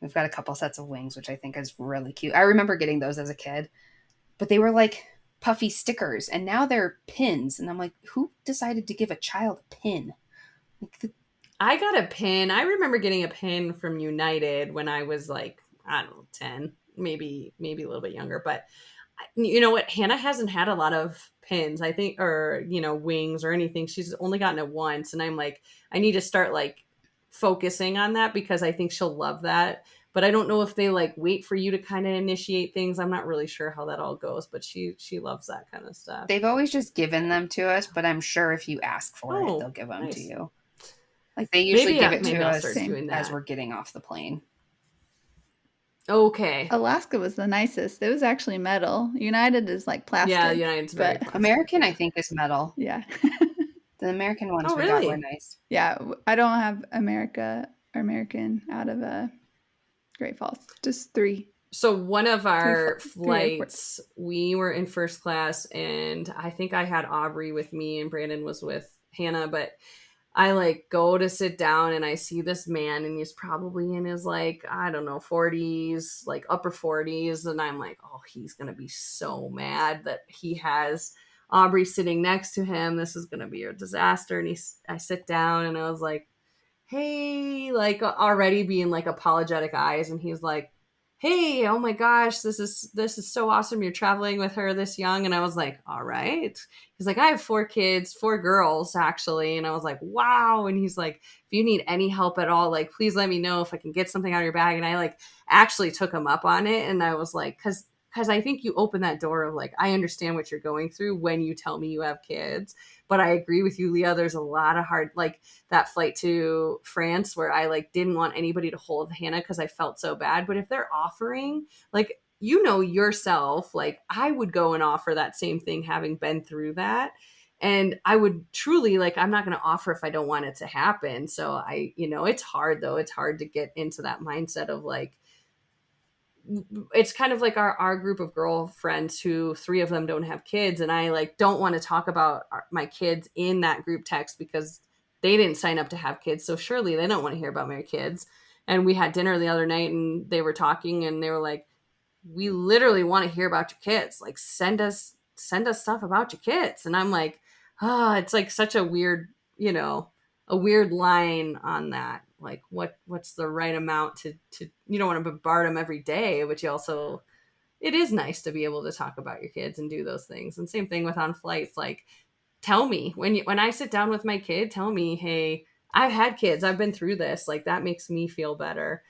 we've got a couple sets of wings, which I think is really cute. I remember getting those as a kid, but they were like puffy stickers and now they're pins. And I'm like, who decided to give a child a pin? Like I got a pin. I remember getting a pin from United when I was like, I don't know, 10, maybe a little bit younger, but you know what? Hannah hasn't had a lot of pins, I think, or, you know, wings or anything. She's only gotten it once. And I'm like, I need to start like focusing on that because I think she'll love that. But I don't know if they like wait for you to kind of initiate things. I'm not really sure how that all goes, but she loves that kind of stuff. They've always just given them to us, but I'm sure if you ask for it, they'll give them to you. Like they usually give it to us as we're getting off the plane. Okay. Alaska was the nicest. It was actually metal. United is like plastic. Yeah, United's very plastic. American, I think, is metal. Yeah. The American ones we got were nice. Yeah, I don't have American out of Great Falls. Just 3. So one of our flights, we were in first class, and I think I had Aubrey with me, and Brandon was with Hannah, but I like go to sit down and I see this man and he's probably in his like, I don't know, 40s, like upper 40s. And I'm like, oh, he's going to be so mad that he has Aubrey sitting next to him. This is going to be a disaster. And I sit down and I was like, hey, like already being like apologetic eyes. And he's like, hey, oh my gosh, this is so awesome. You're traveling with her this young. And I was like, all right. He's like, I have 4 kids, 4 girls actually. And I was like, wow. And he's like, if you need any help at all, like, please let me know if I can get something out of your bag. And I like actually took him up on it. And I was like, cause I think you open that door of like, I understand what you're going through when you tell me you have kids. But I agree with you, Leah. There's a lot of hard, like that flight to France where I like didn't want anybody to hold Hannah because I felt so bad. But if they're offering, like, you know yourself, like I would go and offer that same thing having been through that. And I would truly like, I'm not going to offer if I don't want it to happen. So it's hard though. It's hard to get into that mindset of like, it's kind of like our group of girlfriends who 3 of them don't have kids. And I like, don't want to talk about my kids in that group text because they didn't sign up to have kids. So surely they don't want to hear about my kids. And we had dinner the other night and they were talking and they were like, we literally want to hear about your kids. Like send us stuff about your kids. And I'm like, it's like such a weird, a weird line on that. Like what's the right amount to you don't want to bombard them every day, but you also, it is nice to be able to talk about your kids and do those things. And same thing with on flights. Like, tell me when I sit down with my kid, tell me, hey, I've had kids, I've been through this. Like, that makes me feel better,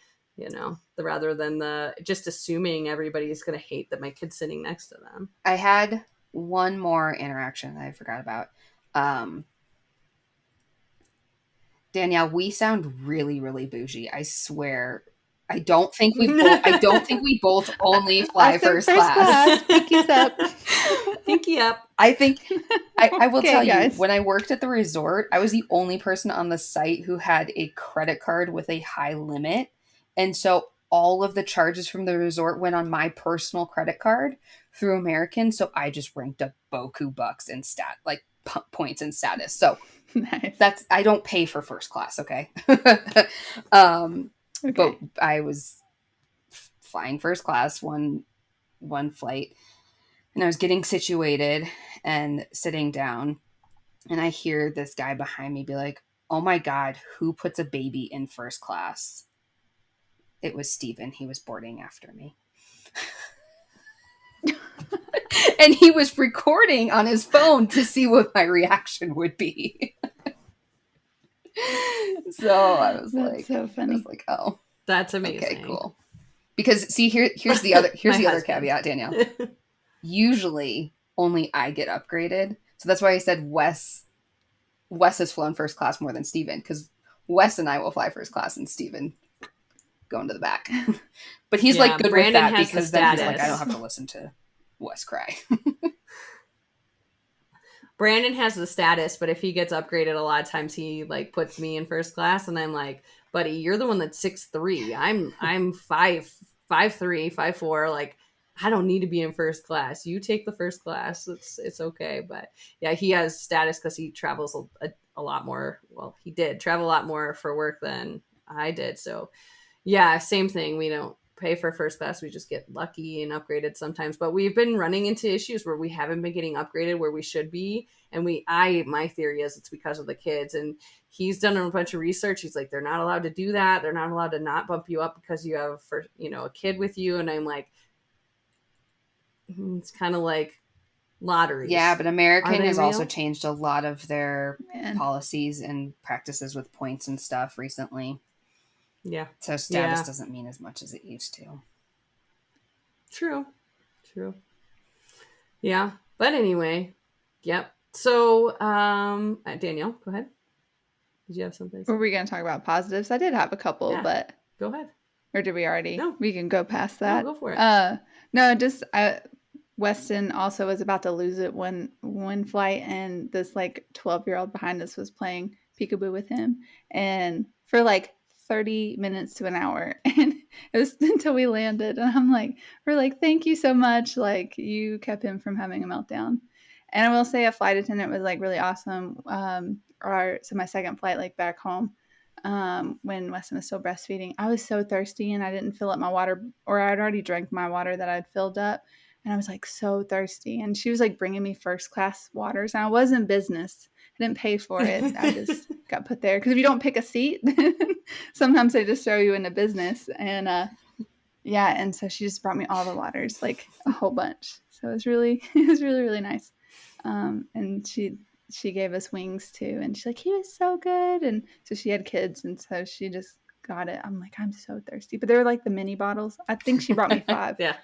rather than just assuming everybody's going to hate that my kid's sitting next to them. I had one more interaction that I forgot about. Danielle, we sound really, really bougie. I swear. I don't think we both only fly first class. Pinkies up. Pinky up. I think I will tell guys. you, when I worked at the resort, I was the only person on the site who had a credit card with a high limit. And so all of the charges from the resort went on my personal credit card through American. So I just ranked up Boku bucks and points and status. So nice. I don't pay for first class. Okay. Okay. But I was flying first class one flight, and I was getting situated and sitting down, and I hear this guy behind me be like, "Oh my God, who puts a baby in first class?" It was Steven. He was boarding after me. And he was recording on his phone to see what my reaction would be. So I was so funny. Oh, that's amazing. Okay, cool. Because see, here's the other caveat, Danielle. Usually only I get upgraded. So that's why I said Wes has flown first class more than Steven, because Wes and I will fly first class and Steven going to the back. But he's like good Brandon with that, has because the then he's status. like, I don't have to listen to Wes cry. Brandon has the status, but if he gets upgraded, a lot of times he like puts me in first class, and I'm like, buddy, you're the one that's 6'3". I'm 5'3", 5'4". Like, I don't need to be in first class. You take the first class. It's okay. But yeah, he has status because he travels a lot more. Well, he did travel a lot more for work than I did. So yeah, same thing. We don't pay for first class. We just get lucky and upgraded sometimes. But we've been running into issues where we haven't been getting upgraded where we should be. And my theory is it's because of the kids. And he's done a bunch of research. He's like, they're not allowed to do that. They're not allowed to not bump you up because you have a kid with you. And I'm like, it's kind of like lotteries. Yeah, but American has real? also changed a lot of their policies and practices with points and stuff recently. Yeah. So status doesn't mean as much as it used to. True. Yeah. But anyway, yep. So, Danielle, go ahead. Did you have something? Were we going to talk about positives? I did have a couple, but go ahead. Or did we already? No. We can go past that. No, go for it. No, just Weston also was about to lose it one flight, and this like 12-year-old behind us was playing peekaboo with him, and for like 30 minutes to an hour, and it was until we landed, and we're like, thank you so much, like you kept him from having a meltdown. And I will say a flight attendant was like really awesome. So my second flight, like back home, when Weston was still breastfeeding, I was so thirsty and I didn't fill up my water, or I'd already drank my water that I'd filled up, and I was like so thirsty, and she was like bringing me first class waters, and I was in business. I didn't pay for it. I just got put there because if you don't pick a seat, sometimes they just throw you into business. And and so she just brought me all the waters, like a whole bunch. So it was really really nice. And she gave us wings too, and she's like, he was so good. And so she had kids, and so she just got it. I'm like, I'm so thirsty. But they were like the mini bottles. I think she brought me 5. Yeah,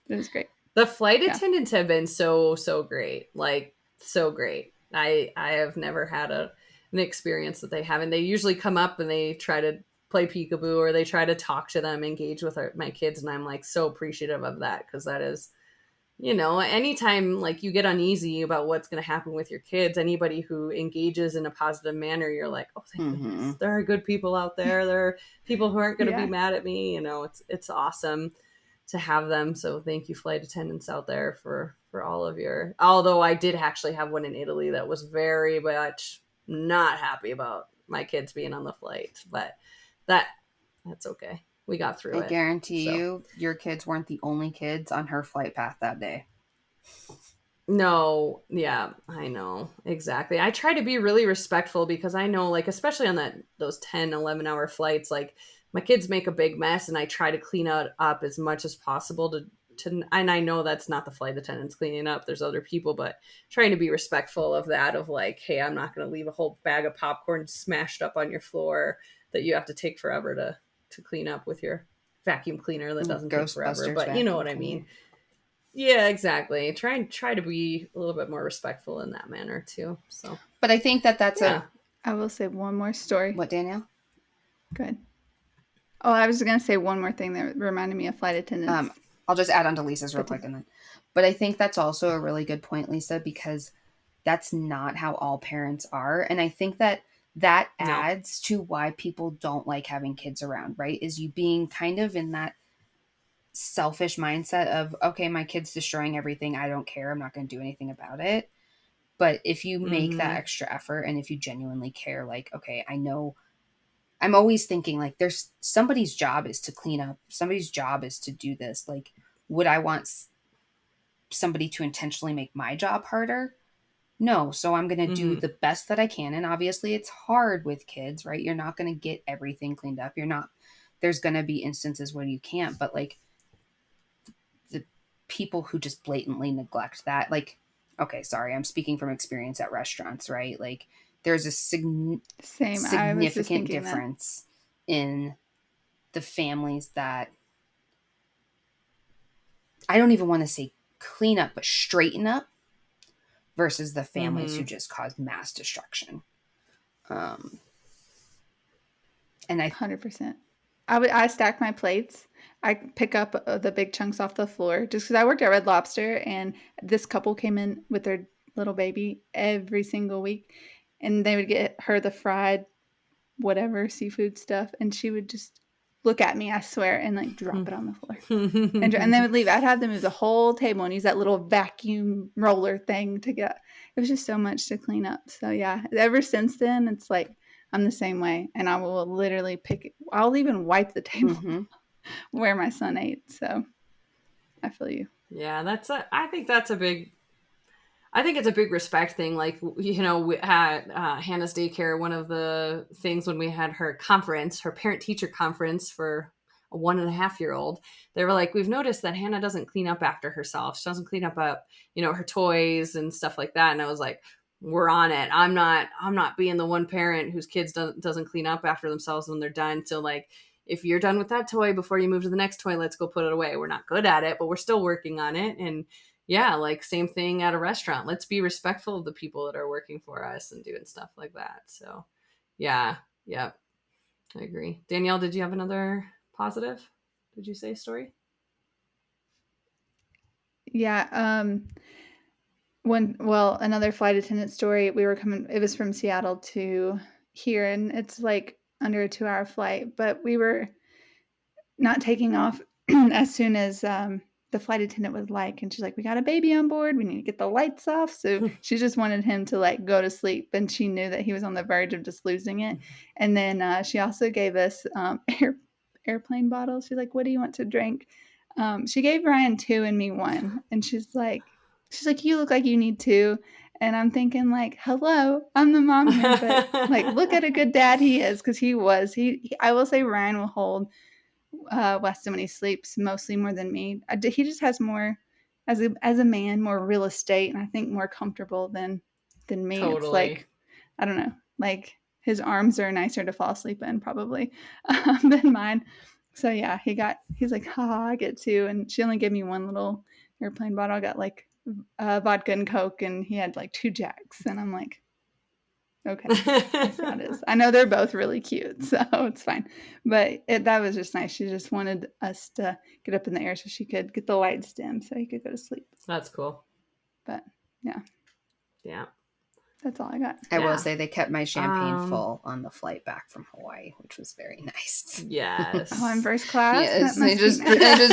it was great. The flight attendants have been so great, like so great. I have never had an experience that they haven't. They usually come up and they try to play peekaboo, or they try to talk to them, engage with my kids, and I'm like so appreciative of that, because that is, anytime like you get uneasy about what's going to happen with your kids, anybody who engages in a positive manner, you're like, oh, thank goodness. There are good people out there. There are people who aren't going to be mad at me. It's awesome to have them. So thank you, flight attendants out there, for all of your, although I did actually have one in Italy that was very much not happy about my kids being on the flight, but that's okay. We got through it. I guarantee you, your kids weren't the only kids on her flight path that day. No, yeah, I know. Exactly. I try to be really respectful, because I know, like, especially on those 10, 11-hour flights, like, my kids make a big mess, and I try to clean up as much as possible to and I know that's not the flight attendants cleaning up, there's other people, but trying to be respectful of that, of like, hey, I'm not going to leave a whole bag of popcorn smashed up on your floor that you have to take forever to clean up with your vacuum cleaner that doesn't take forever, but you know what I mean. Yeah, exactly. Try to be a little bit more respectful in that manner too. So, but I think that's I will say one more story. What, Danielle? Good. Oh, I was going to say one more thing that reminded me of flight attendants. I'll just add on to Lisa's real quick. But I think that's also a really good point, Lisa, because that's not how all parents are. And I think that adds to why people don't like having kids around, right? Is you being kind of in that selfish mindset of, okay, my kid's destroying everything. I don't care. I'm not going to do anything about it. But if you make that extra effort and if you genuinely care, like, okay, I know, I'm always thinking like there's somebody's job is to clean up. Somebody's job is to do this. Like, would I want somebody to intentionally make my job harder? No. So I'm going to do the best that I can. And obviously it's hard with kids, right? You're not going to get everything cleaned up. There's going to be instances where you can't, but like the people who just blatantly neglect that, like, okay, sorry, I'm speaking from experience at restaurants, right? Like there's a significant difference in the families that, I don't even want to say clean up, but straighten up versus the families who just cause mass destruction. And I 100%. I stack my plates. I pick up the big chunks off the floor just because I worked at Red Lobster and this couple came in with their little baby every single week and they would get her the fried whatever seafood stuff and she would just look at me, I swear, and like drop it on the floor. and they would leave. I'd have them move the whole table and use that little vacuum roller thing to get. It was just so much to clean up. So yeah, ever since then, it's like I'm the same way. And I will literally I'll even wipe the table where my son ate. So I feel you. Yeah, I think it's a big respect thing. Like, you know, we had Hannah's daycare, one of the things when we had her parent-teacher conference for a 1.5-year-old, they were like, we've noticed that Hannah doesn't clean up after herself. She doesn't clean up, her toys and stuff like that. And I was like, we're on it. I'm not being the one parent whose kids doesn't clean up after themselves when they're done. So like, if you're done with that toy before you move to the next toy, let's go put it away. We're not good at it, but we're still working on it. And yeah, like same thing at a restaurant. Let's be respectful of the people that are working for us and doing stuff like that. So yeah, I agree. Danielle, did you have another positive? Did you say story? Yeah. Another flight attendant story. It was from Seattle to here and it's like under a 2-hour flight, but we were not taking off as soon as, the flight attendant was like, and she's like, we got a baby on board. We need to get the lights off. So she just wanted him to like go to sleep. And she knew that he was on the verge of just losing it. And then she also gave us airplane bottles. She's like, what do you want to drink? She gave Ryan 2 and me 1. And she's like, you look like you need 2. And I'm thinking like, hello, I'm the mom here. But like, look at a good dad he is. Cause I will say Ryan will hold Weston when he sleeps mostly more than me. He just has more as a man, more real estate, and I think more comfortable than me. Totally. It's like, I don't know, like his arms are nicer to fall asleep in probably than mine. So yeah, he's like, haha, I get 2, and she only gave me 1 little airplane bottle. I got like vodka and Coke, and he had like 2 Jacks, and I'm like, okay, that's how it is. I know they're both really cute, so it's fine. But that was just nice. She just wanted us to get up in the air so she could get the lights dim so he could go to sleep. That's cool. But yeah. That's all I got. I will say they kept my champagne full on the flight back from Hawaii, which was very nice. Yes. Oh, in first class? Yes, I just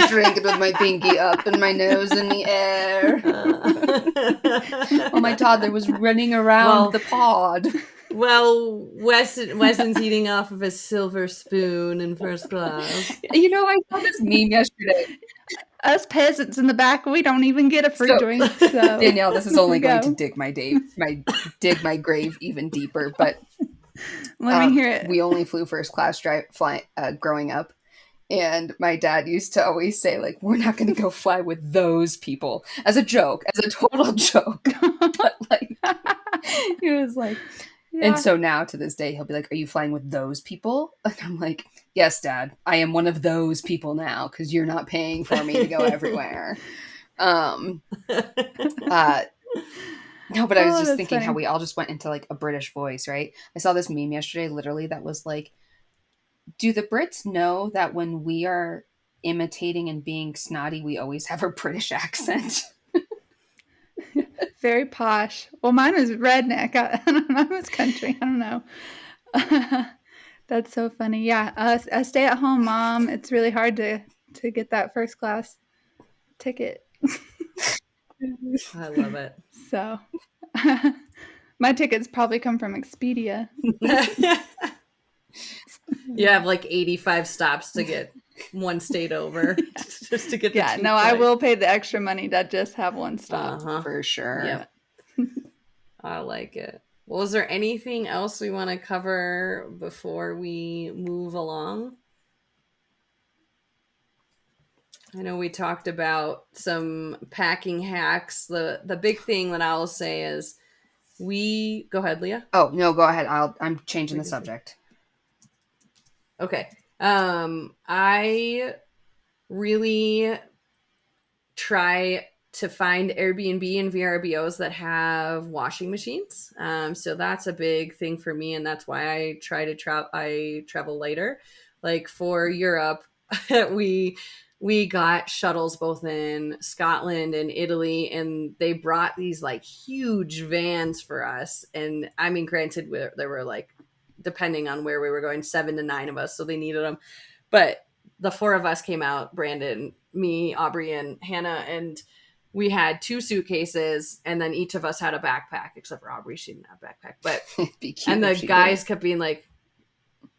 drank it with my pinky up and my nose in the air. Oh, my toddler was running around the pod. Well, Weston's eating off of a silver spoon in first class. You know, I saw this meme yesterday. Us peasants in the back, we don't even get a free drink. So Danielle, this is only going to dig my grave even deeper. But let me hear it. We only flew first class growing up, And my dad used to always say, like, we're not going to go fly with those people, as a joke, as a total joke. But like, he was like, and so now to this day, he'll be like, are you flying with those people? And I'm like, yes, Dad, I am one of those people now because you're not paying for me to go everywhere. No, but I was just thinking how we all just went into like a British voice, right? I saw this meme yesterday, literally, that was like, do the Brits know that when we are imitating and being snotty, we always have a British accent? Very posh. Well, mine was redneck. I was country. I don't know. That's so funny. Yeah, a stay-at-home mom, it's really hard to get that first class ticket. I love it. So my tickets probably come from Expedia. You have like 85 stops to get one state over just to get the Yeah, no, I will pay the extra money to just have one stop. For sure. Yep. I like it. Well, is there anything else we want to cover before we move along? I know we talked about some packing hacks. The big thing that I'll say is go ahead, Leah. Oh, no, go ahead. I'm changing the subject. Okay. I really try to find Airbnb and VRBOs that have washing machines. So that's a big thing for me, and that's why I try to travel lighter. Like for Europe, we got shuttles both in Scotland and Italy, and they brought these like huge vans for us. And I mean, granted, there were like, depending on where we were going, 7 to 9 of us, so they needed them. But the 4 of us came out, Brandon, me, Aubrey, and Hannah, and we had 2 suitcases, and then each of us had a backpack, except for Aubrey. She didn't have a backpack. But and the guys kept being like,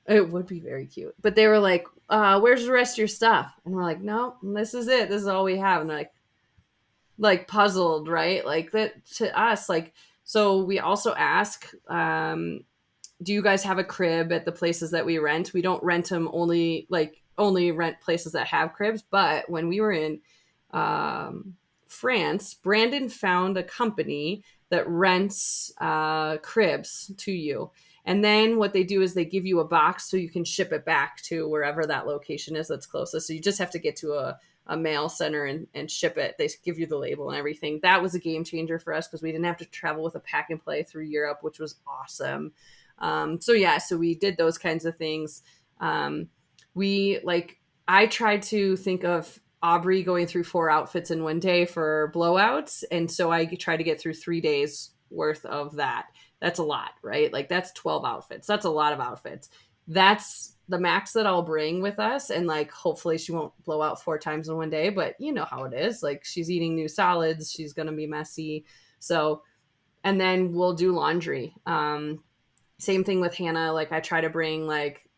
it would be very cute. But they were like, where's the rest of your stuff? And we're like, no, this is it. This is all we have. And they're like puzzled, right? Like that to us, like, so we also ask, do you guys have a crib at the places that we rent? We don't rent them, only rent places that have cribs. But when we were in France, Brandon found a company that rents cribs to you. And then what they do is they give you a box so you can ship it back to wherever that location is that's closest. So you just have to get to a mail center and ship it. They give you the label and everything. That was a game changer for us because we didn't have to travel with a pack and play through Europe, which was awesome. So we did those kinds of things. I tried to think of Aubrey going through 4 outfits in one day for blowouts. And so I tried to get through 3 days worth of that. That's a lot, right? Like that's 12 outfits. That's a lot of outfits. That's the max that I'll bring with us. And like, hopefully she won't blow out 4 times in one day, but you know how it is. Like she's eating new solids. She's going to be messy. So, and then we'll do laundry. Same thing with Hannah. Like I try to bring like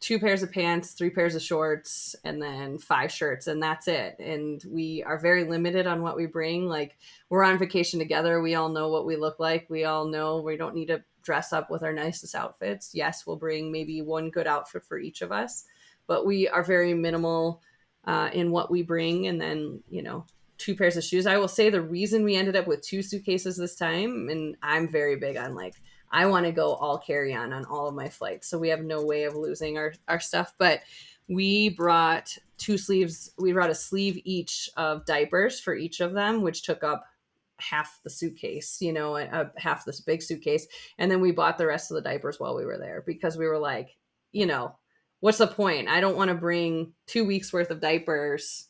2 pairs of pants, 3 pairs of shorts, and then 5 shirts, and that's it. And we are very limited on what we bring. Like we're on vacation together. We all know what we look like. We all know we don't need to dress up with our nicest outfits. Yes, we'll bring maybe 1 good outfit for each of us, but we are very minimal in what we bring. And then, 2 pairs of shoes. I will say the reason we ended up with 2 suitcases this time, and I'm very big on like, I want to go all carry on all of my flights. So we have no way of losing our stuff. But we brought 2 sleeves. We brought a sleeve each of diapers for each of them, which took up half the suitcase, half this big suitcase. And then we bought the rest of the diapers while we were there because we were like, what's the point? I don't want to bring 2 weeks worth of diapers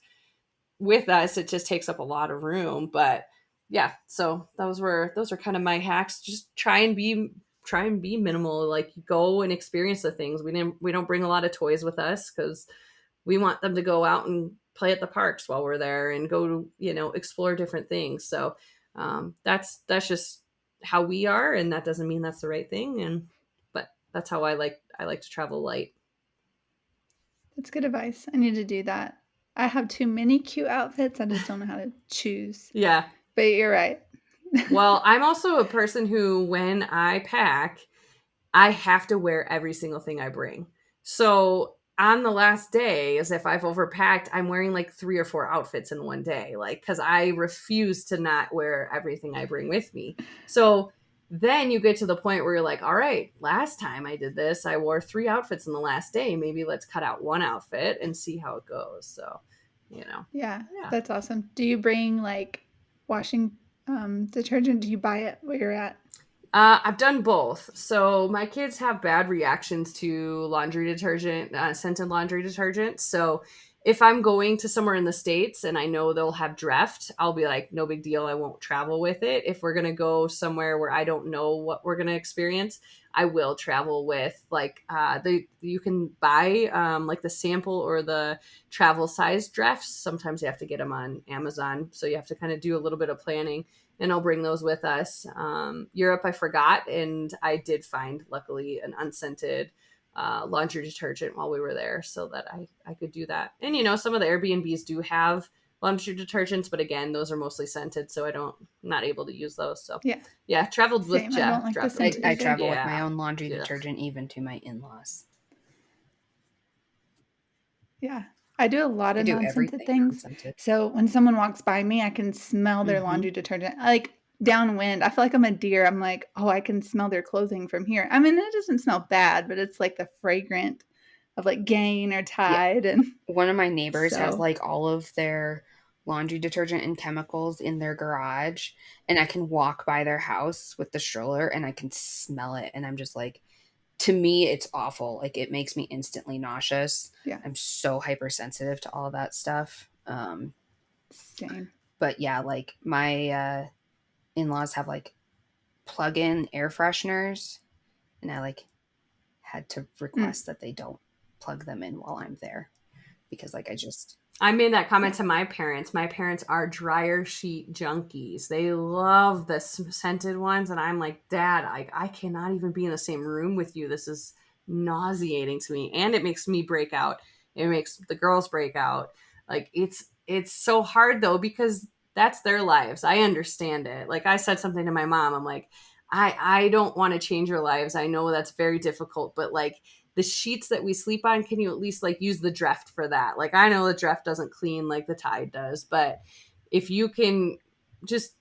with us. It just takes up a lot of room. But yeah, so those are kind of my hacks. Just try and be minimal. Like go and experience the things. We don't bring a lot of toys with us because we want them to go out and play at the parks while we're there and go to explore different things. So that's just how we are, and that doesn't mean that's the right thing. But that's how I like to travel light. That's good advice. I need to do that. I have too many cute outfits. I just don't know how to choose. Yeah. But you're right. Well, I'm also a person who, when I pack, I have to wear every single thing I bring. So on the last day, as if I've overpacked, I'm wearing like 3 or 4 outfits in one day, like, because I refuse to not wear everything I bring with me. So then you get to the point where you're like, all right, last time I did this, I wore 3 outfits in the last day. Maybe let's cut out 1 outfit and see how it goes. So, Yeah, yeah. that's awesome. Do you bring like washing detergent? Do you buy it where you're at? I've done both. So my kids have bad reactions to laundry detergent, scented laundry detergent. So if I'm going to somewhere in the States and I know they'll have Dreft, I'll be like, no big deal. I won't travel with it. If we're going to go somewhere where I don't know what we're going to experience, I will travel with like you can buy like the sample or the travel size Drefts. Sometimes you have to get them on Amazon. So you have to kind of do a little bit of planning, and I'll bring those with us. Europe, I forgot, and I did find, luckily, an unscented laundry detergent while we were there, so that I could do that. And some of the Airbnbs do have laundry detergents, but again, those are mostly scented, so I'm not able to use those. So yeah, traveled with same. I Jeff. don't like the scented I either. travel with Yeah. my own laundry Yeah. detergent even to my in-laws. Yeah, I do a lot I of do non-scented everything things. non-scented. So when someone walks by me, I can smell their Mhm. laundry detergent. Like downwind, I feel like I'm a deer. I'm like, oh, I can smell their clothing from here. I mean, it doesn't smell bad, but it's like the fragrant of like Gain or Tide. And One of my neighbors has so, like all of their laundry detergent and chemicals in their garage, and I can walk by their house with the stroller and I can smell it, and I'm just like, to me it's awful. Like, it makes me instantly nauseous. yeah, I'm so hypersensitive to all that stuff. same. But yeah, like my in-laws have like plug-in air fresheners, and I like had to request that they don't plug them in while I'm there, because like I made that comment to my parents. My parents are dryer sheet junkies. They love the scented ones, and I'm like, Dad, I cannot even be in the same room with you. This is nauseating to me, and it makes me break out. It makes the girls break out. Like, it's so hard though, because that's their lives. I understand it. Like, I said something to my mom. I'm like, I don't want to change your lives. I know that's very difficult, but like, the sheets that we sleep on, can you at least like use the Dreft for that? Like, I know the Dreft doesn't clean like the Tide does, but if you can just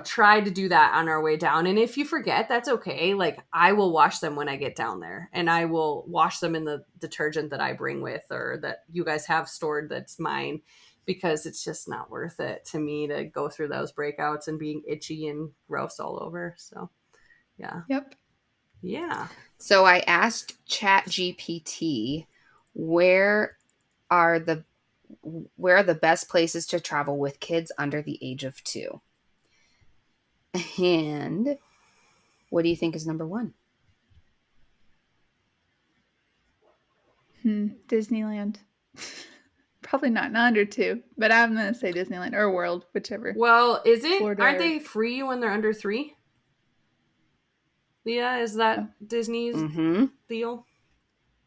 try to do that on our way down. And if you forget, that's okay. Like, I will wash them when I get down there, and I will wash them in the detergent that I bring with, or that you guys have stored that's mine, because it's just not worth it to me to go through those breakouts and being itchy and gross all over. So Yep. yeah. So I asked ChatGPT, where are the best places to travel with kids under the age of 2? And what do you think is number 1? Disneyland. Probably not under 2, but I'm gonna say Disneyland or World, whichever. Well, Florida aren't or- they free when they're under 3? Leah, is that Oh. Disney's Mm-hmm. deal?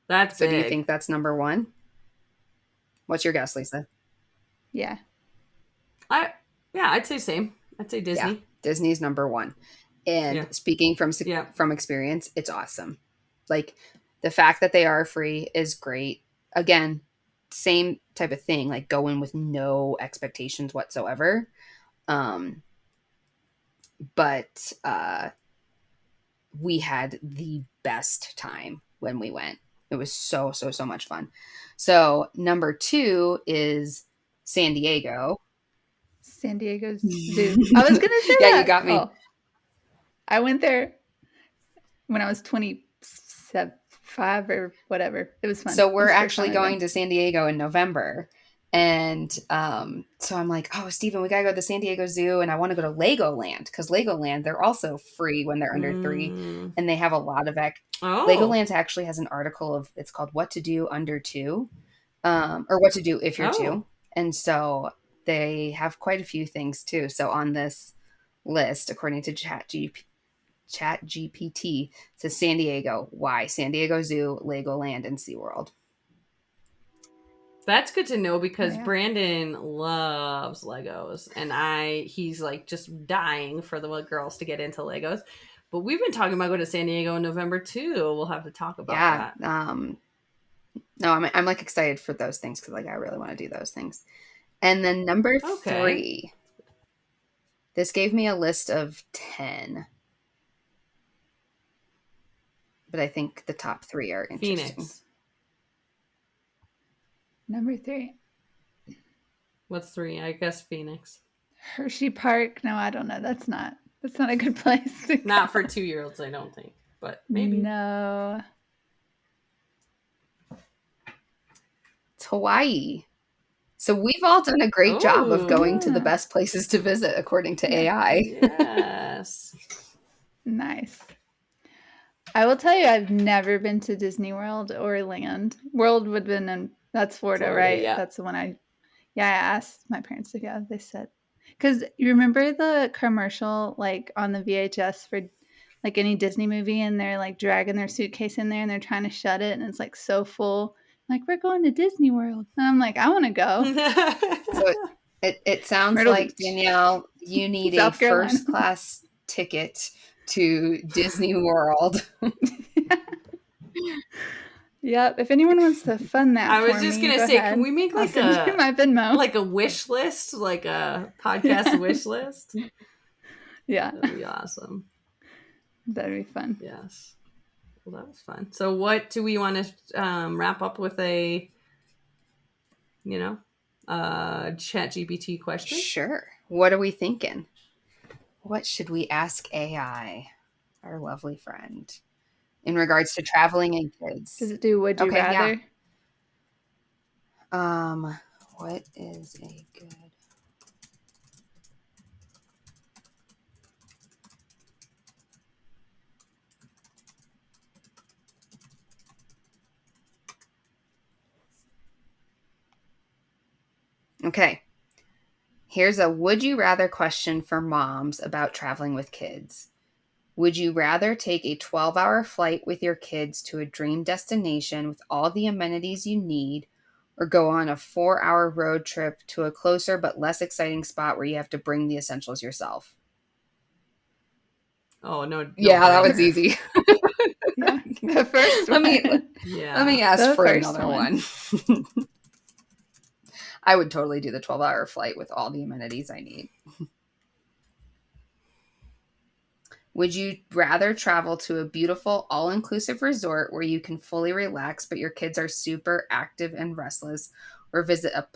That's So big. do you think that's number 1? What's your guess, Lisa? Yeah. I'd say same. I'd say Disney. Yeah, Disney's number 1. And Yeah. speaking from experience, it's awesome. Like, the fact that they are free is great. Again, same type of thing, like go in with no expectations whatsoever. But we had the best time when we went. It was so much fun. So number 2 is San Diego. San Diego's Zoo. I was gonna say Yeah, that. you got me. Oh. I went there when I was 25 or whatever. It was fun. So we're actually going to San Diego in November. And so I'm like, oh, Steven, we got to go to the San Diego Zoo, and I want to go to Legoland, because Legoland, they're also free when they're under 3, and they have a lot of Legoland actually has an article of, it's called What to Do Under 2, or What to Do If You're 2. And so they have quite a few things too. So on this list, according to ChatGPT, says San Diego. Why? San Diego Zoo, Legoland, and SeaWorld. That's good to know, because Brandon loves Legos, and he's like just dying for the girls to get into Legos. But we've been talking about going to San Diego in November too. We'll have to talk about that. No, I'm like excited for those things because like I really want to do those things. And then number Okay. 3, this gave me a list of 10, but I think the top 3 are interesting. Phoenix. Number 3. What's 3? I guess Phoenix. Hershey Park. No, I don't know. That's not a good place to Not go. for 2-year-olds, I don't think, but maybe. No. It's Hawaii. So we've all done a great job of going to the best places to visit according to AI. Yes. Nice. I will tell you, I've never been to Disney World or Land. World would have been that's Florida, right? Yeah. That's the one I asked my parents to go. They said, because you remember the commercial like on the VHS for like any Disney movie, and they're like dragging their suitcase in there and they're trying to shut it, and it's like so full. Like, we're going to Disney World. And I'm like, I want to go. So it sounds Myrtle like, Beach. Danielle, you need a South Carolina. first-class ticket to Disney World. Yep. If anyone wants to fund that, I was for just me, gonna go say, ahead. can we make I'll like send you my Venmo. like a wish list, like a podcast wish list? Yeah, That'd be awesome. that'd be fun. Yes. Well, that was fun. So what do we want to wrap up with a, ChatGPT question? Sure. What are we thinking? What should we ask AI, our lovely friend, in regards to traveling and kids? Does it do would you Okay, yeah. rather? What is a good... Okay. Here's a would you rather question for moms about traveling with kids. Would you rather take a 12-hour flight with your kids to a dream destination with all the amenities you need, or go on a 4-hour road trip to a closer but less exciting spot where you have to bring the essentials yourself? Oh, no. Yeah, that was easy. Yeah, the first Let one. me ask The for first another one. one. I would totally do the 12-hour flight with all the amenities I need. Would you rather travel to a beautiful all-inclusive resort where you can fully relax but your kids are super active and restless, or visit a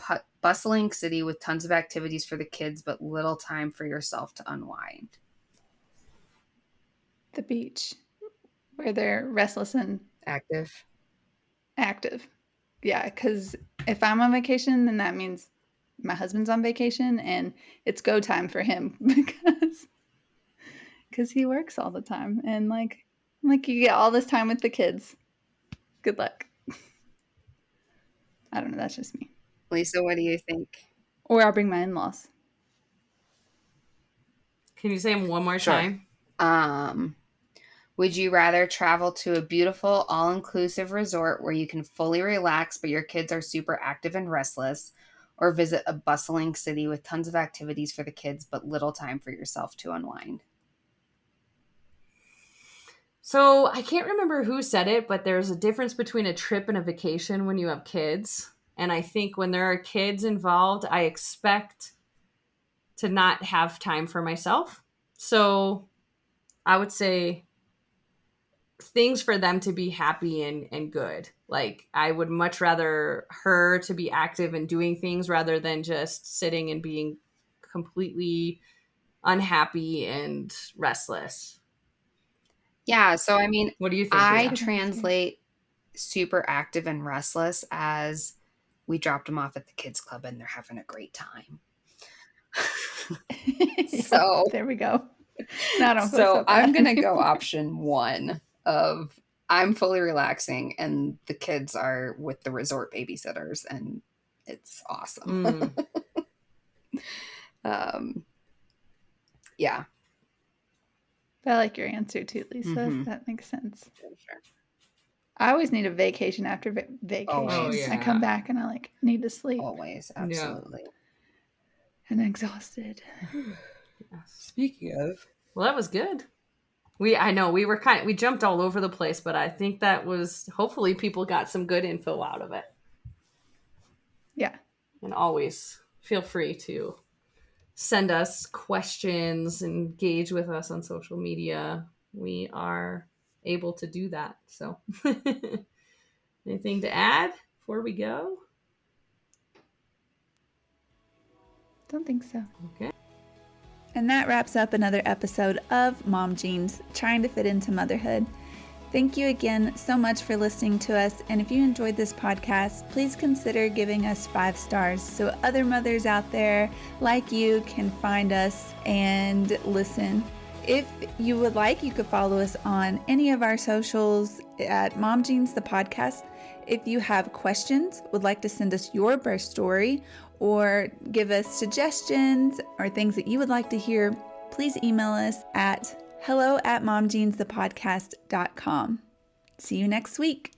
bustling city with tons of activities for the kids but little time for yourself to unwind? The beach, where they're restless and Active. Yeah, because if I'm on vacation, then that means my husband's on vacation, and it's go time for him because he works all the time, and like you get all this time with the kids. Good luck. I don't know. That's just me. Lisa, what do you think? Or I'll bring my in-laws. Can you say them one more Sure. time? Would you rather travel to a beautiful all-inclusive resort where you can fully relax but your kids are super active and restless, or visit a bustling city with tons of activities for the kids but little time for yourself to unwind? So I can't remember who said it, but there's a difference between a trip and a vacation when you have kids. And I think when there are kids involved, I expect to not have time for myself. So I would say things for them to be happy and good. Like, I would much rather her to be active and doing things rather than just sitting and being completely unhappy and restless. Yeah, so I mean, What do you think? I Leah? translate super active and restless as we dropped them off at the kids club and they're having a great time. So there we go. Now I don't feel so so bad I'm gonna go anymore. option 1 of I'm fully relaxing and the kids are with the resort babysitters and it's awesome. Yeah. I like your answer too, Lisa. Mhm. That makes sense. Sure. I always need a vacation after vacation. Oh, yeah. I come back and I need to sleep Always, absolutely. and exhausted. Speaking of, Well, that was good. I know we jumped all over the place, but I think that was, hopefully people got some good info out of it. Yeah. And always feel free to send us questions, engage with us on social media. We are able to do that. So anything to add before we go? Don't think so. Okay. And that wraps up another episode of Mom Jeans, trying to fit into motherhood. Thank you again so much for listening to us. And if you enjoyed this podcast, please consider giving us 5 stars so other mothers out there like you can find us and listen. If you would like, you could follow us on any of our socials at Mom Jeans the podcast. If you have questions, would like to send us your birth story, or give us suggestions or things that you would like to hear, please email us at hello@momjeansthepodcast.com. See you next week.